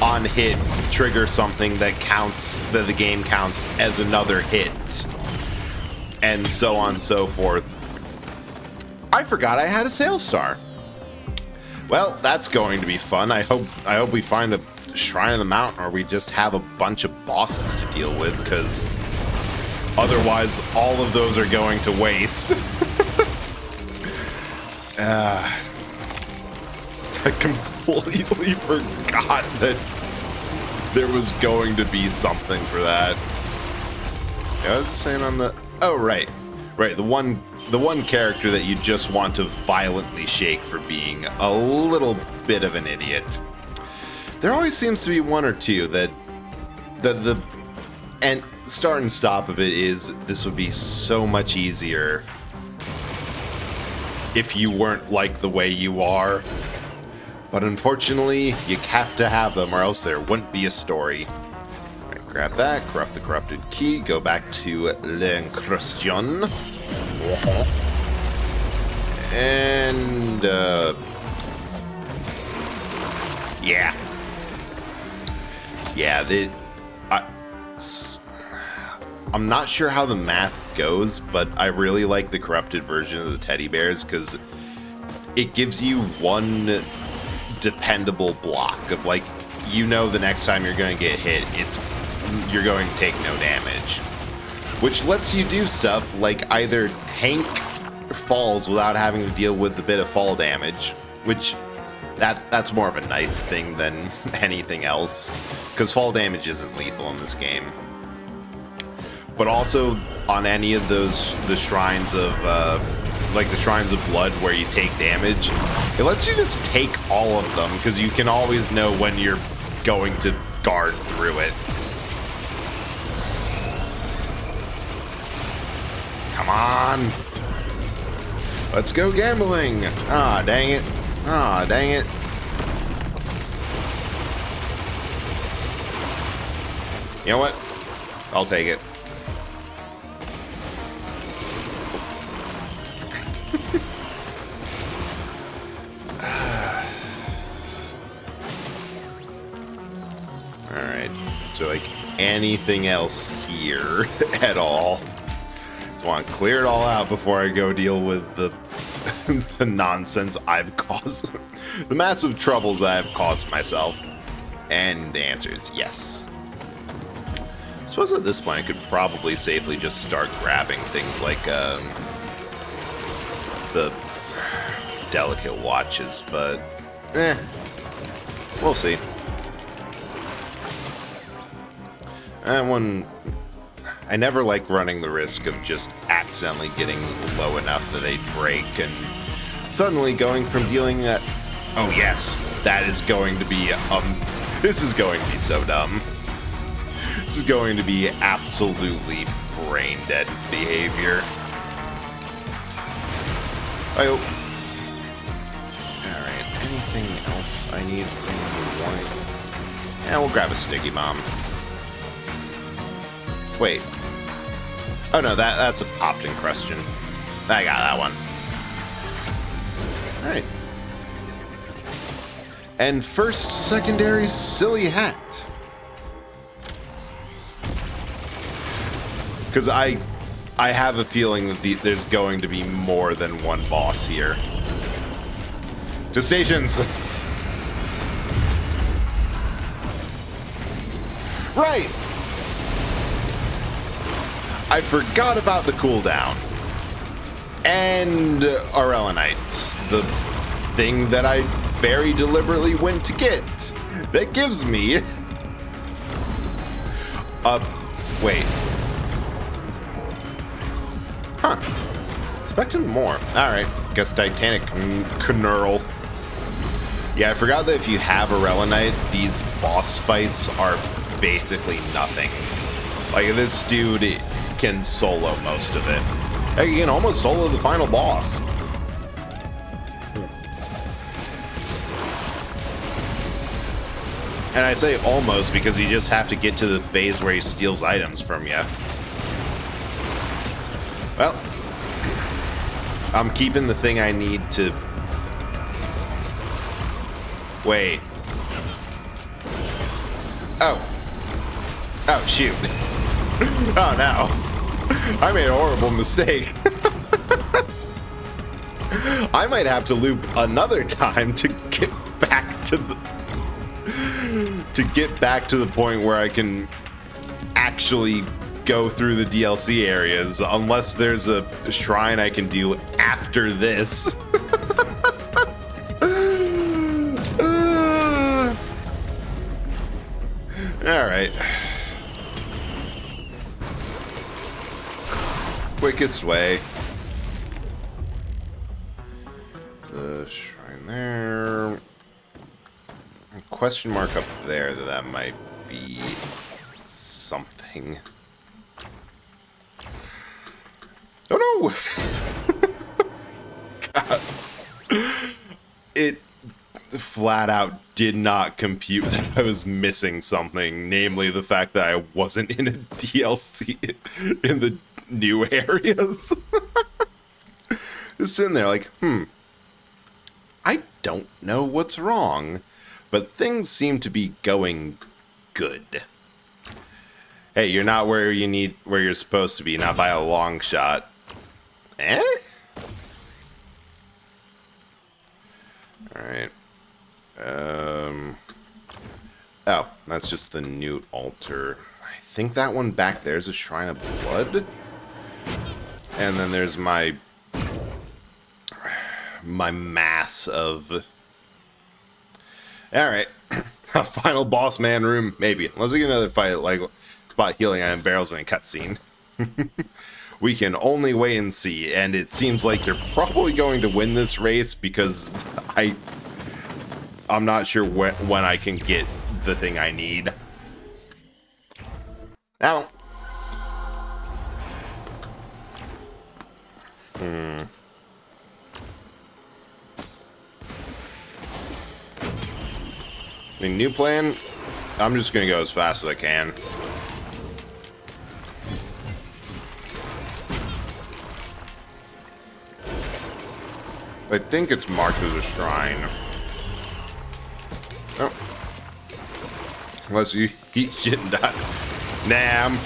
on hit, trigger something that counts, that the game counts as another hit, and so on and so forth. I forgot I had a sales star. Well, that's going to be fun. I hope we find a Shrine of the Mountain, or we just have a bunch of bosses to deal with, because otherwise all of those are going to waste. I completely forgot that there was going to be something for that. Yeah, I was just saying on the... Oh, right. Right, the one character that you just want to violently shake for being a little bit of an idiot. There always seems to be one or two that the and start and stop of it is, this would be so much easier if you weren't like the way you are. But unfortunately, you have to have them or else there wouldn't be a story. Right, grab that, corrupt the corrupted key, go back to L'Incrustation. And, yeah. Yeah, I'm not sure how the math goes, but I really like the corrupted version of the teddy bears because it gives you one dependable block of, like, you know, the next time you're going to get hit, you're going to take no damage, which lets you do stuff like either tank falls without having to deal with the bit of fall damage, which that's more of a nice thing than anything else, because fall damage isn't lethal in this game. But also on any of the shrines of like the Shrines of Blood where you take damage, it lets you just take all of them, because you can always know when you're going to guard through it. Come on. Let's go gambling. Ah, dang it. Ah, dang it. You know what? I'll take it. So, like, anything else here at all? Just want to clear it all out before I go deal with the, the nonsense I've caused. The massive troubles that I've caused myself. And the answer is yes. I suppose at this point I could probably safely just start grabbing things like the delicate watches, but we'll see. And one, I never like running the risk of just accidentally getting low enough that they break and suddenly going from dealing that. Oh yes, that is going to be this is going to be so dumb. This is going to be absolutely brain dead behavior. I hope. Alright, anything else I need from the warning? Yeah, we'll grab a sticky bomb. Wait. Oh no, that's a popped encrustion. I got that one. Alright. And first secondary silly hat. Because I have a feeling that there's going to be more than one boss here. To stations! Right! I forgot about the cooldown. And Aurelonite, the thing that I very deliberately went to get. That gives me... wait. Huh. Expected more. Alright. Guess Titanic Knurl. Yeah, I forgot that if you have Aurelonite, these boss fights are basically nothing. Like, this dude can solo most of it. Like, you can almost solo the final boss. And I say almost because you just have to get to the phase where he steals items from you. Well, I'm keeping the thing I need to... Wait. Oh. Oh, shoot. Oh, no. I made a horrible mistake. I might have to loop another time to get back to the... to get back to the point where I can actually go through the DLC areas, unless there's a shrine I can do after this. Alright. Quickest way. The shrine there. Question mark up there, that might be something. Oh no! God. It flat out did not compute that I was missing something, namely the fact that I wasn't in a DLC in the new areas. Just sitting there like, I don't know what's wrong, but things seem to be going good. Hey, you're not where you're supposed to be, not by a long shot. Eh? Alright. Oh, that's just the Newt altar. I think that one back there is a Shrine of Blood. And then there's my mass of... Alright. A final boss man room, maybe. Unless we get another fight, like spot healing item barrels in a cutscene. We can only wait and see, and it seems like you're probably going to win this race because I'm not sure when I can get the thing I need. Now. I mean, new plan, I'm just going to go as fast as I can. I think it's marked as a shrine. Oh. Unless you eat shit and die. Nah, I'm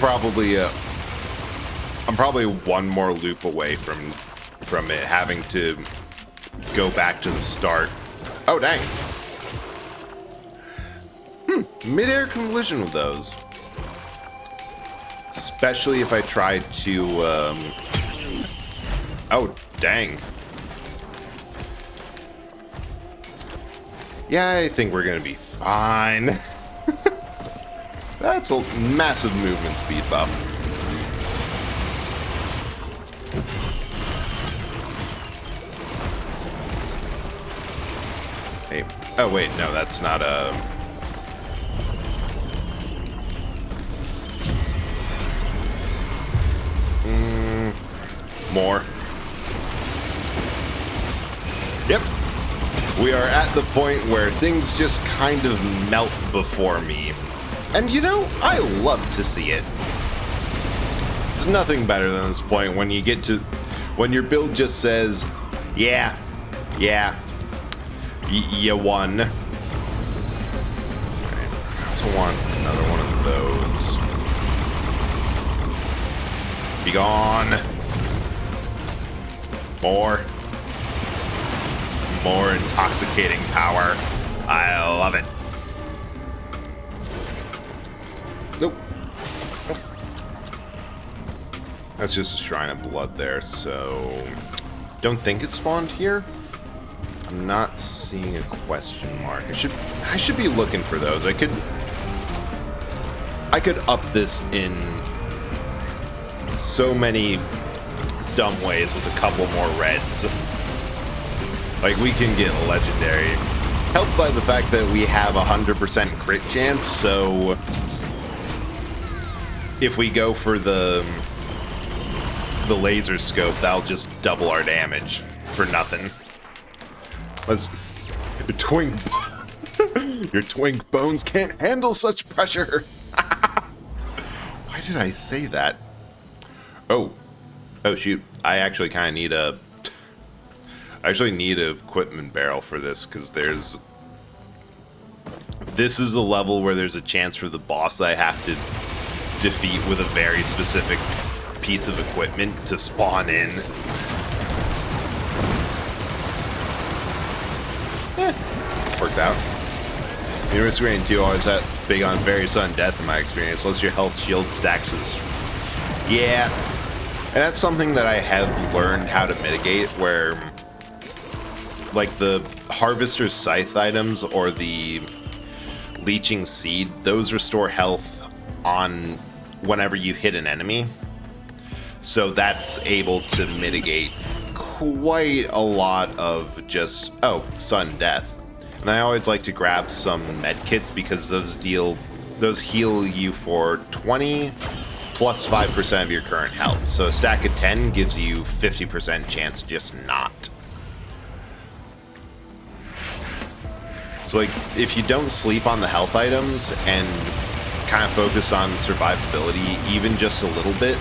probably one more loop away from it having to go back to the start. Oh, dang. Mid-air collision with those. Especially if I tried to, oh, dang. Yeah, I think we're gonna be fine. That's a massive movement speed buff. Hey. Oh, wait, no, that's not a... More. Yep. We are at the point where things just kind of melt before me. And you know, I love to see it. There's nothing better than this point when you get to... when your build just says, yeah, you won. Okay. I also want another one of those. Be gone. More intoxicating power. I love it. Nope. That's just a Shrine of Blood there, so... Don't think it spawned here? I'm not seeing a question mark. I should be looking for those. I could up this in so many dumb ways with a couple more reds. Like, we can get legendary. Helped by the fact that we have 100% crit chance, so if we go for the laser scope, that'll just double our damage for nothing. Your twink bones can't handle such pressure. Why did I say that? Oh shoot! I actually kind of need a. I actually need a equipment barrel for this because there's. This is a level where there's a chance for the boss I have to defeat with a very specific piece of equipment to spawn in. Worked out. Universe Rain 2 always that big on very sudden death in my experience, unless your health shield stacks to this. Yeah. And that's something that I have learned how to mitigate, where like the Harvester's Scythe items or the Leeching Seed, those restore health on whenever you hit an enemy. So that's able to mitigate quite a lot of just, sudden death. And I always like to grab some med kits because those heal you for 20 plus 5% of your current health. So a stack of 10 gives you 50% chance just not. So like, if you don't sleep on the health items and kind of focus on survivability even just a little bit,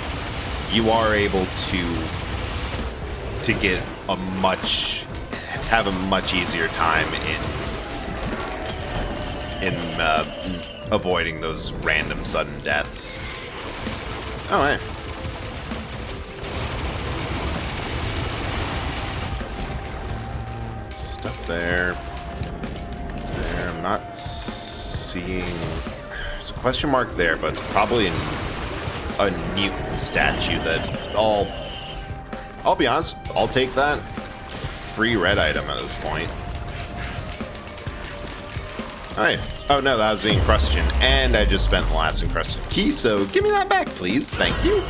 you are able to get have a much easier time in avoiding those random sudden deaths. Oh, hey. Stuff there. I'm not seeing... There's a question mark there, but it's probably a mutant statue that I'll be honest, I'll take that. Free red item at this point. Alright. Oh no, that was the encrustion, and I just spent the last encrusted key, so give me that back, please. Thank you.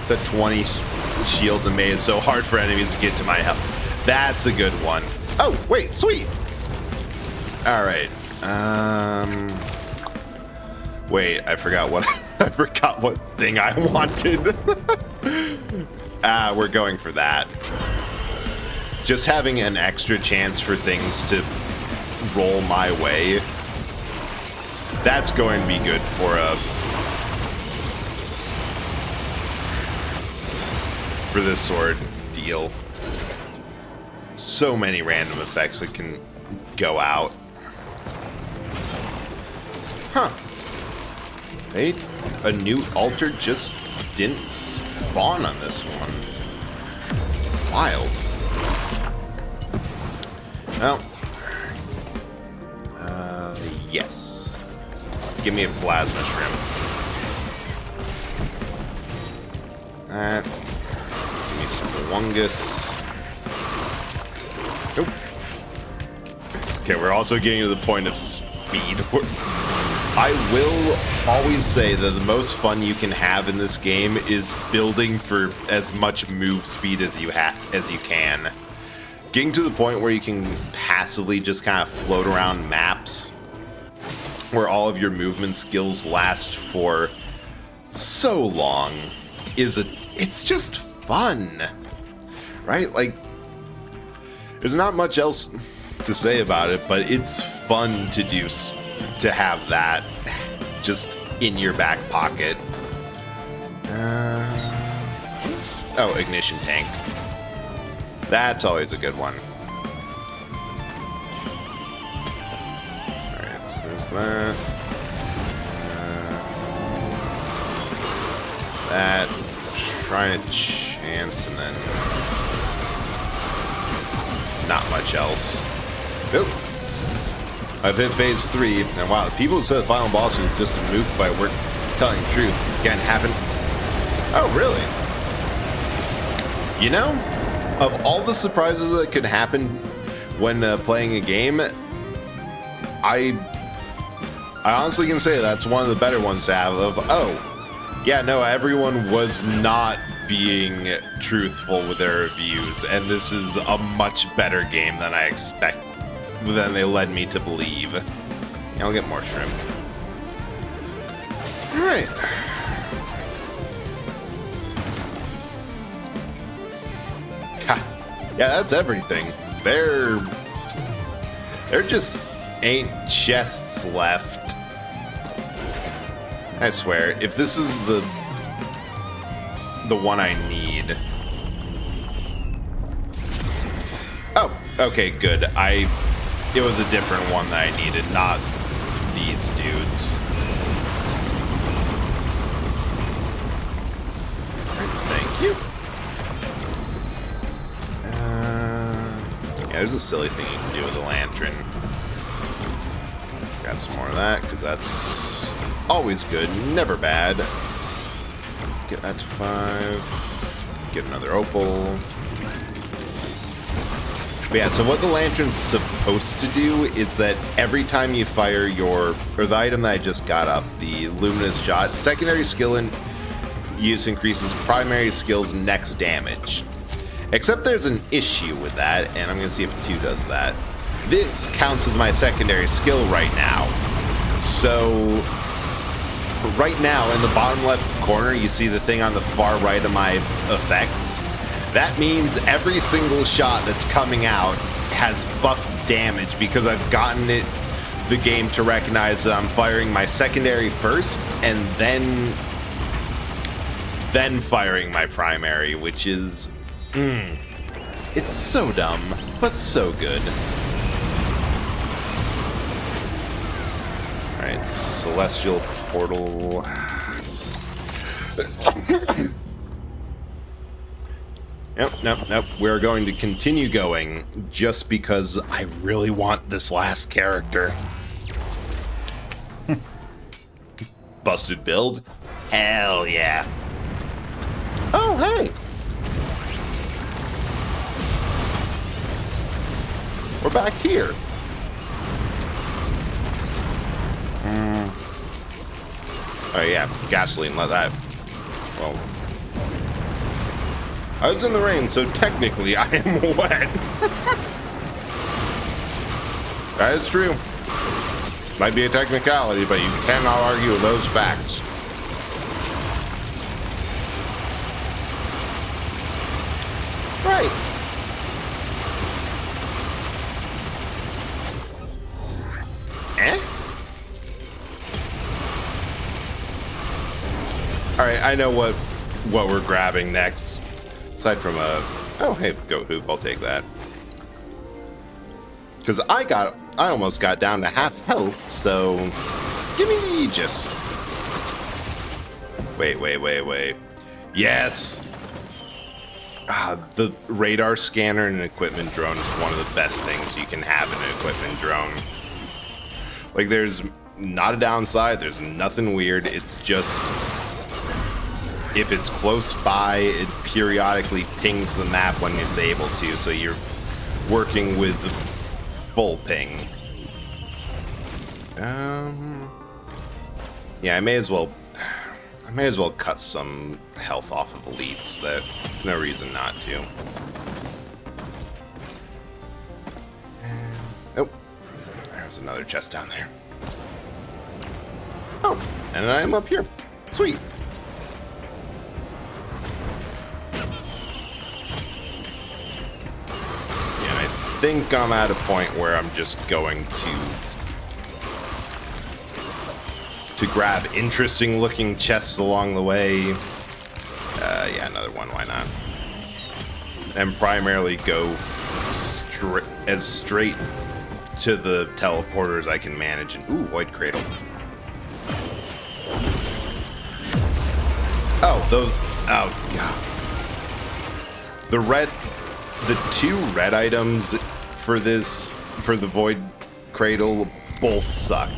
The 20 shields and May is so hard for enemies to get to my health. That's a good one. Oh, wait, sweet. Alright. Wait, I forgot what I forgot what thing I wanted. We're going for that. Just having an extra chance for things to roll my way. That's going to be good for this sword deal. So many random effects that can go out. Huh. A new altar just didn't spawn on this one. Wild. Well. Yes. Give me a plasma shrimp. That. Give me some Wungus. Nope. Okay, we're also getting to the point of speed. I will always say that the most fun you can have in this game is building for as much move speed as you can. Getting to the point where you can passively just kind of float around maps where all of your movement skills last for so long it's just fun. Right? Like, there's not much else to say about it, but it's fun to do, to have that just in your back pocket. Oh, ignition tank. That's always a good one. Alright, so there's that. That. Trying to chance, and then not much else. Nope. I've hit phase 3, and wow, the people who said the final boss is just a nuke by work telling the truth again haven't. Oh, really? You know, of all the surprises that could happen when playing a game, I honestly can say that's one of the better ones to have. Of yeah, no, everyone was not being truthful with their reviews, and this is a much better game than than they led me to believe. Yeah, I'll get more shrimp. Alright. Yeah, that's everything. There just ain't chests left. I swear, if this is the one I need. Oh, okay, good. It was a different one that I needed, not these dudes. Thank you. Yeah, there's a silly thing you can do with a lantern. Grab some more of that, because that's always good, never bad. Get that to 5. Get another opal. But yeah, so what the lantern's supposed to do is that every time you fire the item that I just got up, the luminous shot, secondary skill use increases primary skill's next damage. Except there's an issue with that, and I'm going to see if 2 does that. This counts as my secondary skill right now. So, right now, in the bottom left corner, you see the thing on the far right of my effects. That means every single shot that's coming out has buffed damage because I've gotten the game to recognize that I'm firing my secondary first, and then firing my primary, which is... it's so dumb, but so good. Alright, Celestial Portal. Nope. We're going to continue going just because I really want this last character. Busted build? Hell yeah. Oh, hey. We're back here. Oh yeah, gasoline, let that... Well... I was in the rain, so technically I am wet. That is true. Might be a technicality, but you cannot argue with those facts. Right. Alright, I know what we're grabbing next. Aside from a... Oh, hey, goat hoop, I'll take that. Because I almost got down to half health, so... Give me the Aegis. Wait. Yes! The radar scanner in an equipment drone is one of the best things you can have in an equipment drone. Like, there's not a downside, there's nothing weird, it's just... if it's close by, it periodically pings the map when it's able to, so you're working with full ping. Yeah, I may as well cut some health off of elites. There's no reason not to. Oh, there's another chest down there. Oh, and I'm up here. Sweet. Yeah, I think I'm at a point where I'm just going to grab interesting looking chests along the way. Yeah, another one, why not? And primarily go as straight to the teleporter as I can manage. And ooh, Void Cradle. Oh, those, oh, God. The two red items for the Void Cradle both suck.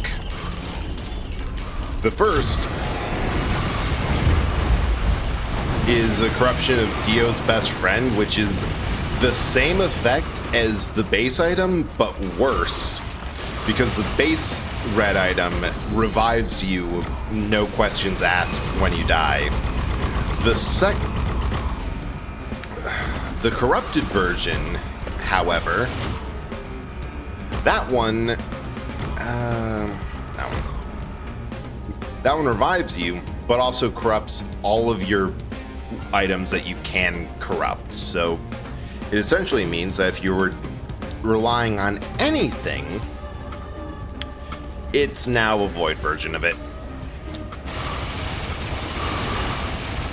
The first is a corruption of Dio's best friend, which is the same effect as the base item, but worse. Because the base red item revives you, no questions asked when you die. The corrupted version, however, that one revives you, but also corrupts all of your items that you can corrupt. So it essentially means that if you were relying on anything, it's now a void version of it.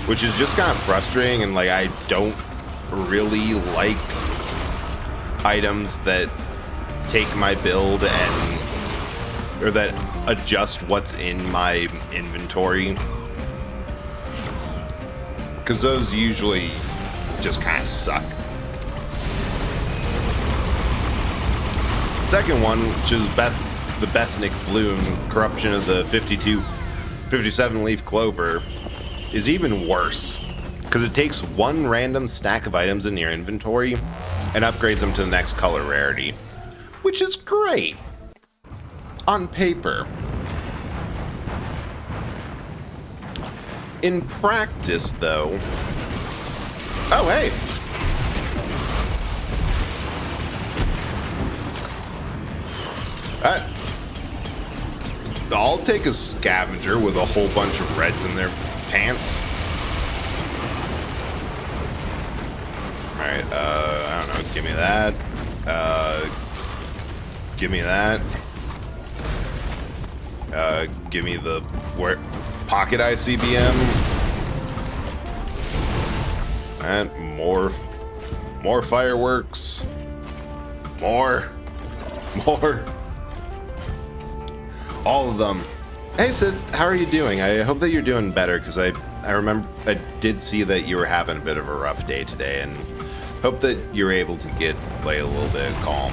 Which is just kind of frustrating, and like, I don't really like items that take my build or that adjust what's in my inventory, because those usually just kind of suck. Second one, which is the Bethnic Bloom, corruption of the 57 leaf clover, is even worse, because it takes one random stack of items in your inventory and upgrades them to the next color rarity, which is great on paper. In practice, though... Oh, hey! I'll take a scavenger with a whole bunch of reds in their pants. Alright, I don't know, give me that. Give me that. Give me the pocket ICBM. And more fireworks. More. All of them. Hey Sid, how are you doing? I hope that you're doing better, because I remember I did see that you were having a bit of a rough day today, and hope that you're able to play a little bit calm.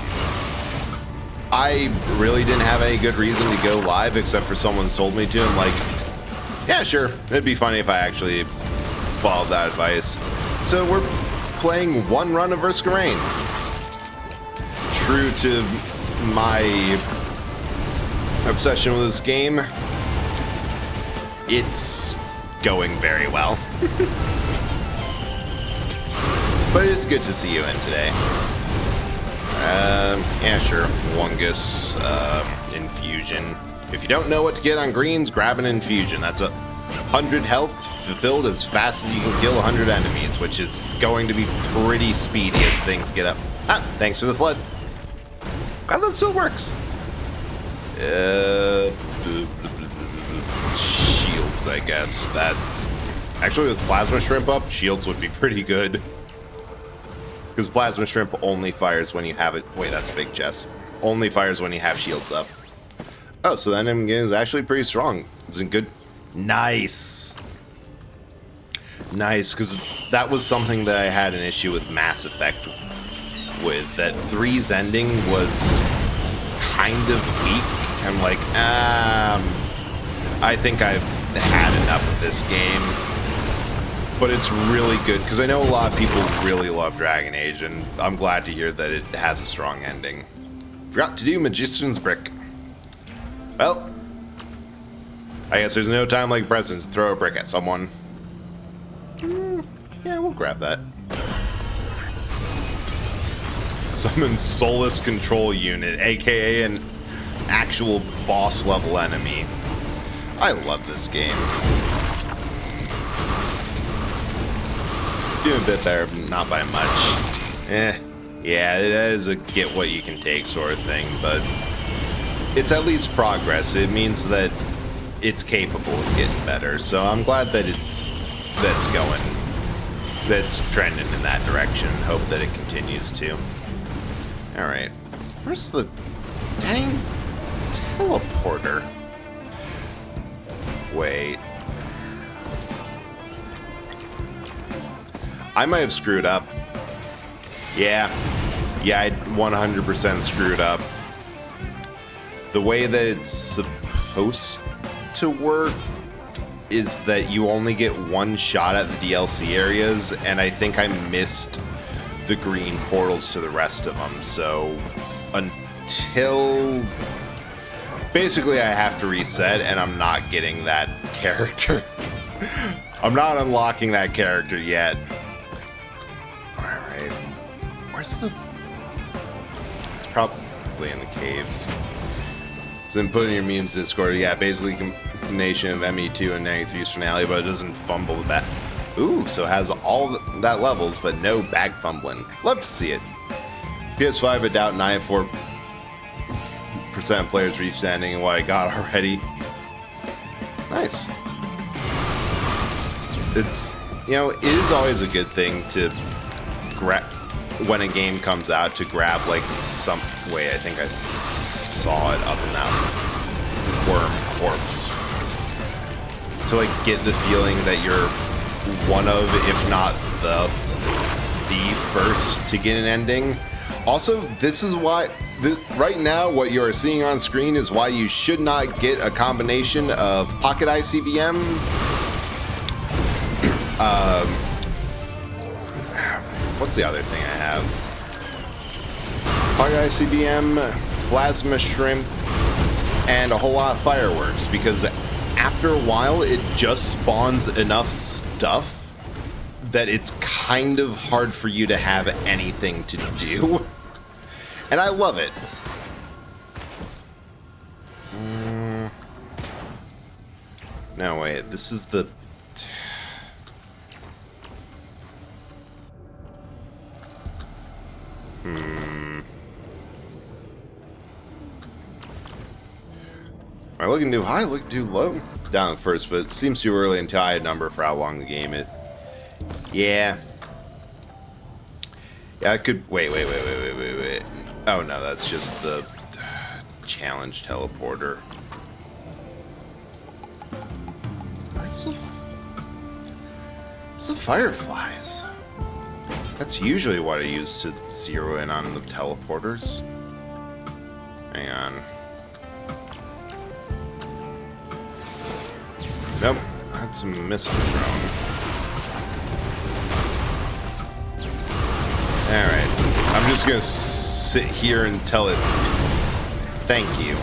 I really didn't have any good reason to go live except for someone told me to. I'm like, yeah, sure. It'd be funny if I actually followed that advice. So we're playing one run of Risk of Rain. True to my obsession with this game, it's going very well. But it's good to see you in today. Yeah, sure. Wungus, infusion. If you don't know what to get on greens, grab an infusion. That's 100 health fulfilled as fast as you can kill 100 enemies, which is going to be pretty speedy as things get up. Ah, thanks for the flood. Glad that still works. Shields, I guess. That actually, with Plasma Shrimp up, shields would be pretty good. Because Plasma Shrimp only fires when you have it. Wait, that's Big Chest. Only fires when you have shields up. Oh, so that enemy game is actually pretty strong. Isn't good? Nice. Nice, because that was something that I had an issue with Mass Effect with. That 3's ending was kind of weak. I'm like, I think I've had enough of this game. But it's really good, because I know a lot of people really love Dragon Age, and I'm glad to hear that it has a strong ending. Forgot to do Magician's Brick. Well, I guess there's no time like present to throw a brick at someone. Yeah, we'll grab that. Summon Soulless Control Unit, aka an actual boss level enemy. I love this game. Doing a bit better, but not by much. Yeah, it is a get what you can take sort of thing, but it's at least progress. It means that it's capable of getting better, so I'm glad that that's trending in that direction. Hope that it continues to. Alright, where's the dang teleporter? Wait. I might have screwed up. Yeah, I 100% screwed up. The way that it's supposed to work is that you only get one shot at the DLC areas, and I think I missed the green portals to the rest of them. So until basically I have to reset, and I'm not getting that character. I'm not unlocking that character yet. Alright, where's the... It's probably in the caves. So then put in your memes Discord. Yeah, basically combination of ME2 and 93's finale, but it doesn't fumble the bat. Ooh, so it has all that levels, but no bag fumbling. Love to see it. PS5, I doubt 94% of players reach the ending and what I got already. Nice. It's, you know, it is always a good thing to grab, when a game comes out, to grab like some way. I think I saw it up in that worm corpse. To like get the feeling that you're one of, if not the first to get an ending. Also, this is why, right now, what you are seeing on screen is why you should not get a combination of Pocket ICBM, what's the other thing I have? Pocket ICBM, Plasma Shrimp, and a whole lot of fireworks, because after a while, it just spawns enough stuff that it's kind of hard for you to have anything to do. And I love it. No, wait, this is the... Am I looking too high? Looking too low? Down first, but it seems too early until I had a number for how long the game it. Yeah. Yeah, I could. Wait. Oh no, that's just the challenge teleporter. Where's the fireflies? That's usually what I use to zero in on the teleporters. Hang on. Nope, that's a missile drone. Alright, I'm just gonna sit here and tell it thank you.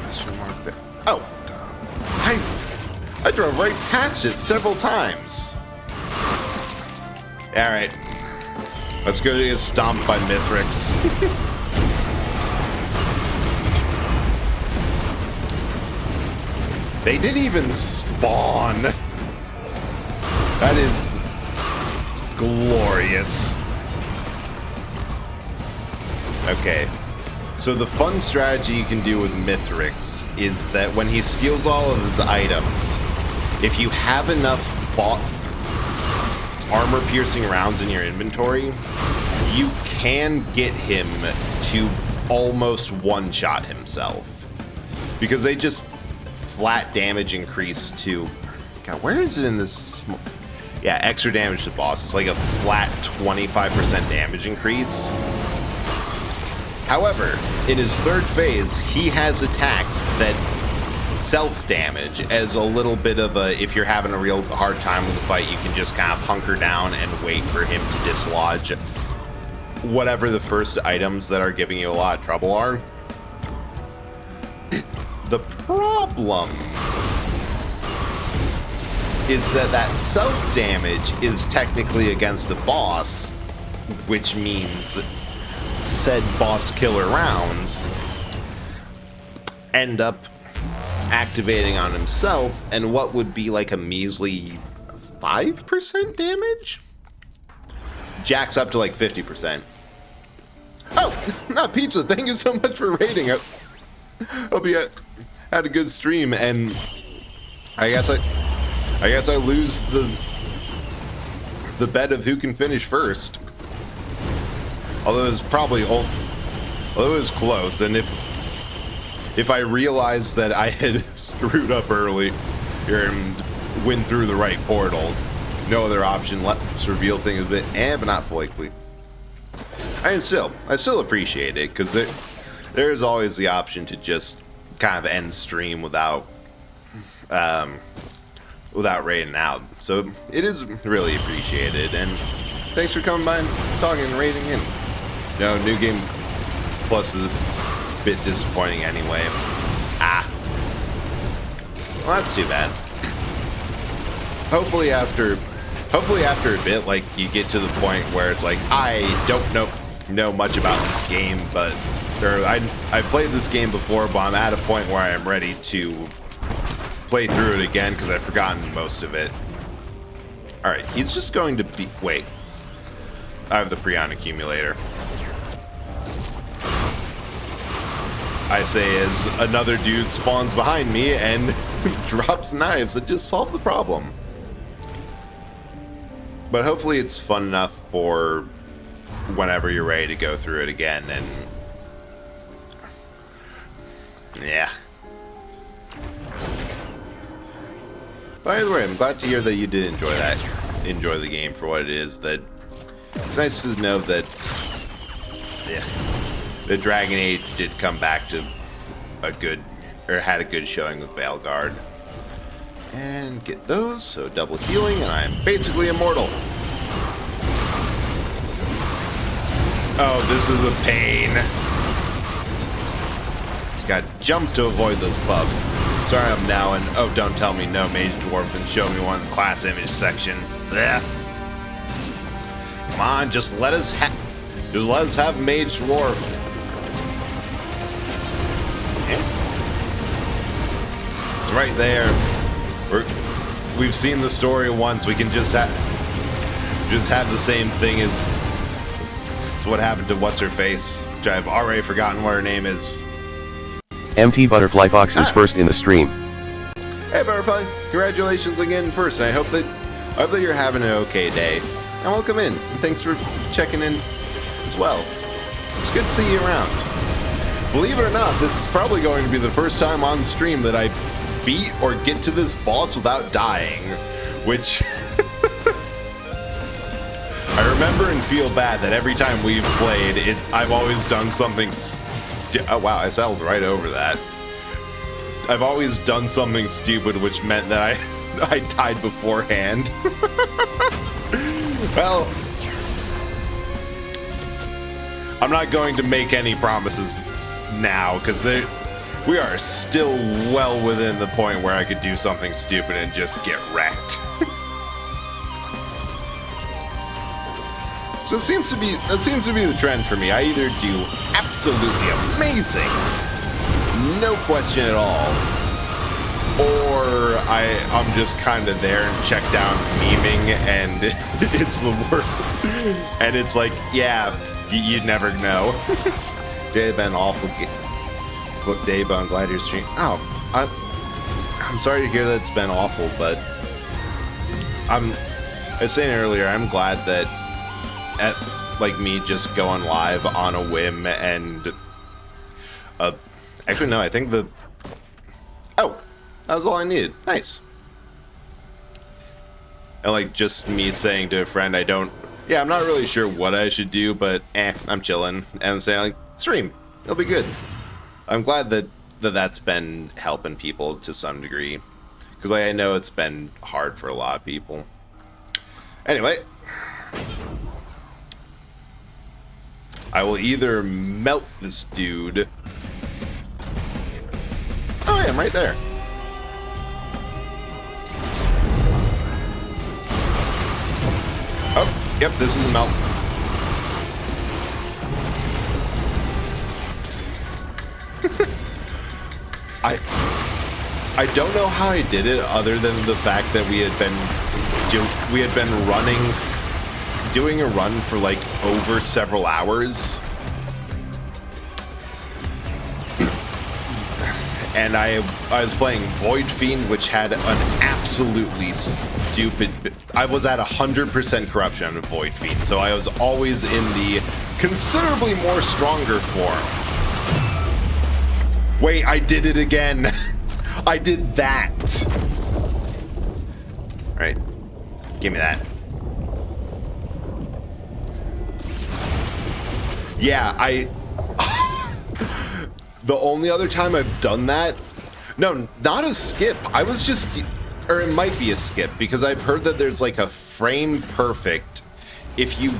Question mark there. Oh! I drove right past it several times. Alright. Let's go get stomped by Mithrix. They didn't even spawn. That is glorious. Okay. So the fun strategy you can do with Mithrix is that when he steals all of his items, if you have enough armor-piercing rounds in your inventory, you can get him to almost one-shot himself. Because they just flat damage increase to... God, where is it in this... Yeah, extra damage to boss. It's like a flat 25% damage increase. However, in his third phase, he has attacks that self-damage as a little bit of a, if you're having a real hard time with the fight, you can just kind of hunker down and wait for him to dislodge whatever the first items that are giving you a lot of trouble are. The problem is that self-damage is technically against a boss, which means said boss killer rounds end up activating on himself, and what would be like a measly 5% damage jacks up to like 50%. Oh, not pizza. Thank you so much for rating it. Hope you had a good stream, and I guess I lose the bet of who can finish first. Although it was close, and if I realized that I had screwed up early here and went through the right portal, no other option left to reveal things a bit, but not fully. I still appreciate it, because there is always the option to just kind of end stream without rating out. So it is really appreciated, and thanks for coming by and talking and rating in. No, New Game Plus is a bit disappointing anyway. Well, that's too bad. Hopefully after a bit, like, you get to the point where it's like, I don't know much about this game, but I've played this game before, but I'm at a point where I am ready to play through it again because I've forgotten most of it. Alright, he's just going to be... Wait. I have the Prion accumulator. I say as another dude spawns behind me and drops knives that just solve the problem. But hopefully it's fun enough for whenever you're ready to go through it again, and... yeah. But either way, I'm glad to hear that you did enjoy the game for what it is. That it's nice to know that the Dragon Age did come back to had a good showing with Veilguard. And get those, so double healing, and I'm basically immortal. Oh, this is a pain. Just got jumped to avoid those buffs. Sorry, I'm now in. Oh, don't tell me no Mage Dwarf and show me one in the class image section. Blech. Come on, just let us have Mage Dwarf. Yeah. It's right there. We've seen the story once. We can just have the same thing as what happened to what's her face, which I've already forgotten what her name is. MT Butterfly Fox is first in the stream. Hey Butterfly, congratulations again first. I hope that you're having an okay day. And welcome in. And thanks for checking in as well. It's good to see you around. Believe it or not, this is probably going to be the first time on stream that I beat or get to this boss without dying, which I remember and feel bad that every time we've played it, I've always done something. Oh wow, I sailed right over that. I've always done something stupid, which meant that I died beforehand. Well, I'm not going to make any promises now, because we are still well within the point where I could do something stupid and just get wrecked. So that seems to be the trend for me. I either do absolutely amazing, no question at all, or I'm just kind of there and check down memeing, and it's the worst. And it's like, yeah, you'd never know. It's been an awful day, but I'm glad you're streaming. Oh, I'm sorry to hear that it's been awful, but I was saying earlier, I'm glad that like me just going live on a whim and Actually, no, I think the... Oh, that was all I needed. Nice. And like just me saying to a friend, I'm not really sure what I should do, but I'm chilling. And I'm saying like, stream, it'll be good. I'm glad that's been helping people to some degree. Because like, I know it's been hard for a lot of people. Anyway. I will either melt this dude. Oh yeah, I'm right there. Oh, yep, this is a melt. I don't know how I did it other than the fact that we had been doing a run for like over several hours. And I was playing Void Fiend, which had an absolutely stupid... I was at 100% corruption of Void Fiend, so I was always in the considerably more stronger form. Wait, I did it again. I did that. Alright. Give me that. Yeah, the only other time I've done that... No, not a skip. I was just... Or it might be a skip, because I've heard that there's like a frame perfect if you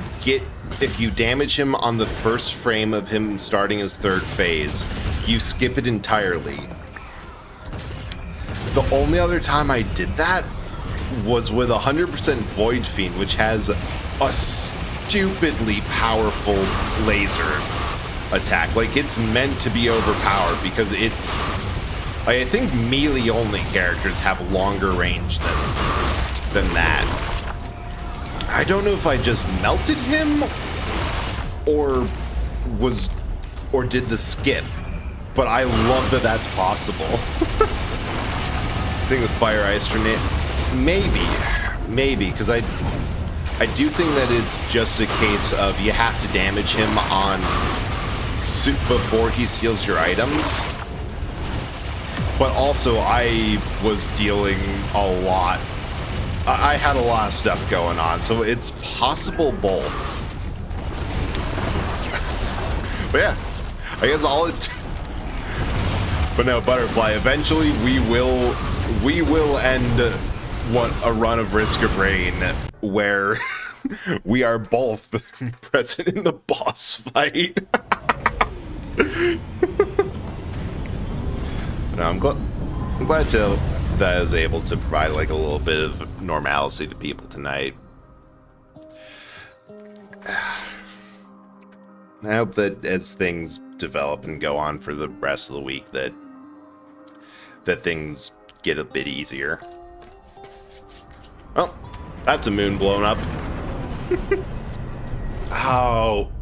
damage him on the first frame of him starting his third phase, you skip it entirely. The only other time I did that was with 100% Void Fiend, which has a stupidly powerful laser attack. Like, it's meant to be overpowered because it's... I think melee-only characters have longer range than that. I don't know if I just melted him or did the skip, but I love that that's possible. I think with Fire Ice Grenade, maybe, because I do think that it's just a case of you have to damage him on before he steals your items. But also, I was dealing a lot. I had a lot of stuff going on, so it's possible both. But yeah, I guess all it... But no, Butterfly, eventually we will end a run of Risk of Rain where we are both present in the boss fight. No, I'm glad that I was able to provide like a little bit of normalcy to people tonight. I hope that as things develop and go on for the rest of the week that things get a bit easier. Oh, that's a moon blown up. Oh,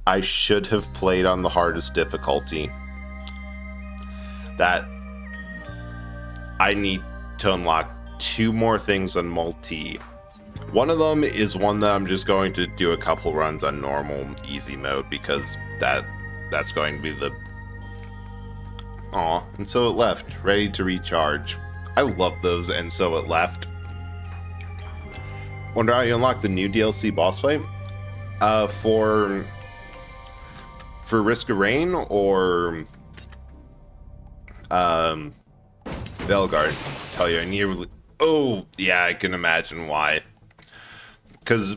I should have played on the hardest difficulty. That I need to unlock 2 more things on multi. One of them is one that I'm just going to do a couple runs on normal easy mode because that's going to be the... Aw, and so it left, ready to recharge. I love those, and so it left. Wonder how you unlock the new DLC boss fight? For Risk of Rain or Velgard. Tell you, I nearly... Oh, yeah, I can imagine why. Because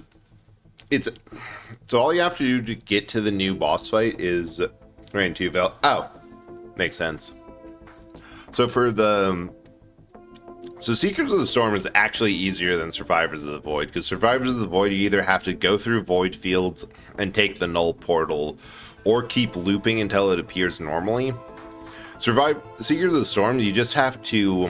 it's... So all you have to do to get to the new boss fight is... Rain 2 Vel... Oh, makes sense. So for the... So Seekers of the Storm is actually easier than Survivors of the Void, because Survivors of the Void, you either have to go through Void Fields and take the Null Portal, or keep looping until it appears normally. Seekers of the Storm, you just have to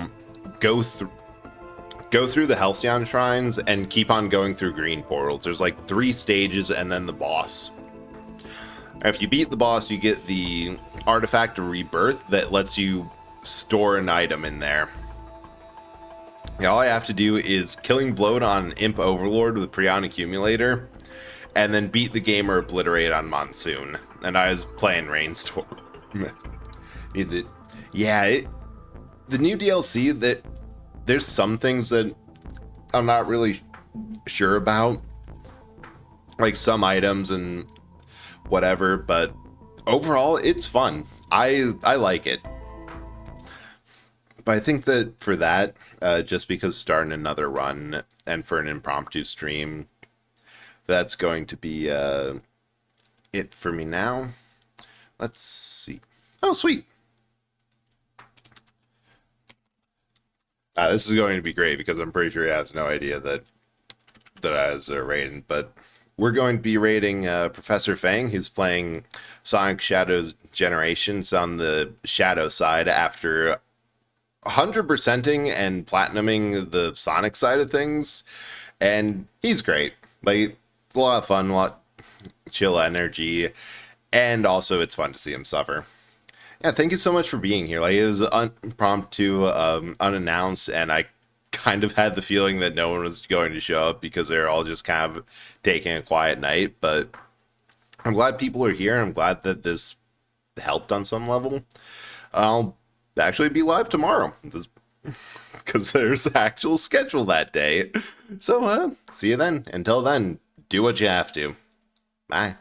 go through the Halcyon Shrines and keep on going through green portals. There's like 3 stages and then the boss. If you beat the boss, you get the Artifact of Rebirth that lets you store an item in there. Yeah, all I have to do is Killing Bloat on Imp Overlord with Prion Accumulator, and then beat the game or obliterate on Monsoon. And I was playing Rainstorm. Yeah, the new DLC, that there's some things that I'm not really sure about, like some items and whatever, but overall it's fun. I like it. But I think that for that, just because starting another run and for an impromptu stream, that's going to be it for me now. Let's see. Oh, sweet. This is going to be great because I'm pretty sure he has no idea that I was raiding, but we're going to be raiding Professor Fang. He's playing Sonic Shadows Generations on the Shadow side after 100%ing and platinuming the Sonic side of things, and he's great. Like, a lot of fun, a lot chill energy, and also it's fun to see him suffer. Yeah, thank you so much for being here. Like, it was impromptu, unannounced, and I kind of had the feeling that no one was going to show up because they're all just kind of taking a quiet night, but I'm glad people are here. I'm glad that this helped on some level. I'll actually be live tomorrow because there's actual schedule that day. So, see you then. Until then, do what you have to. Bye.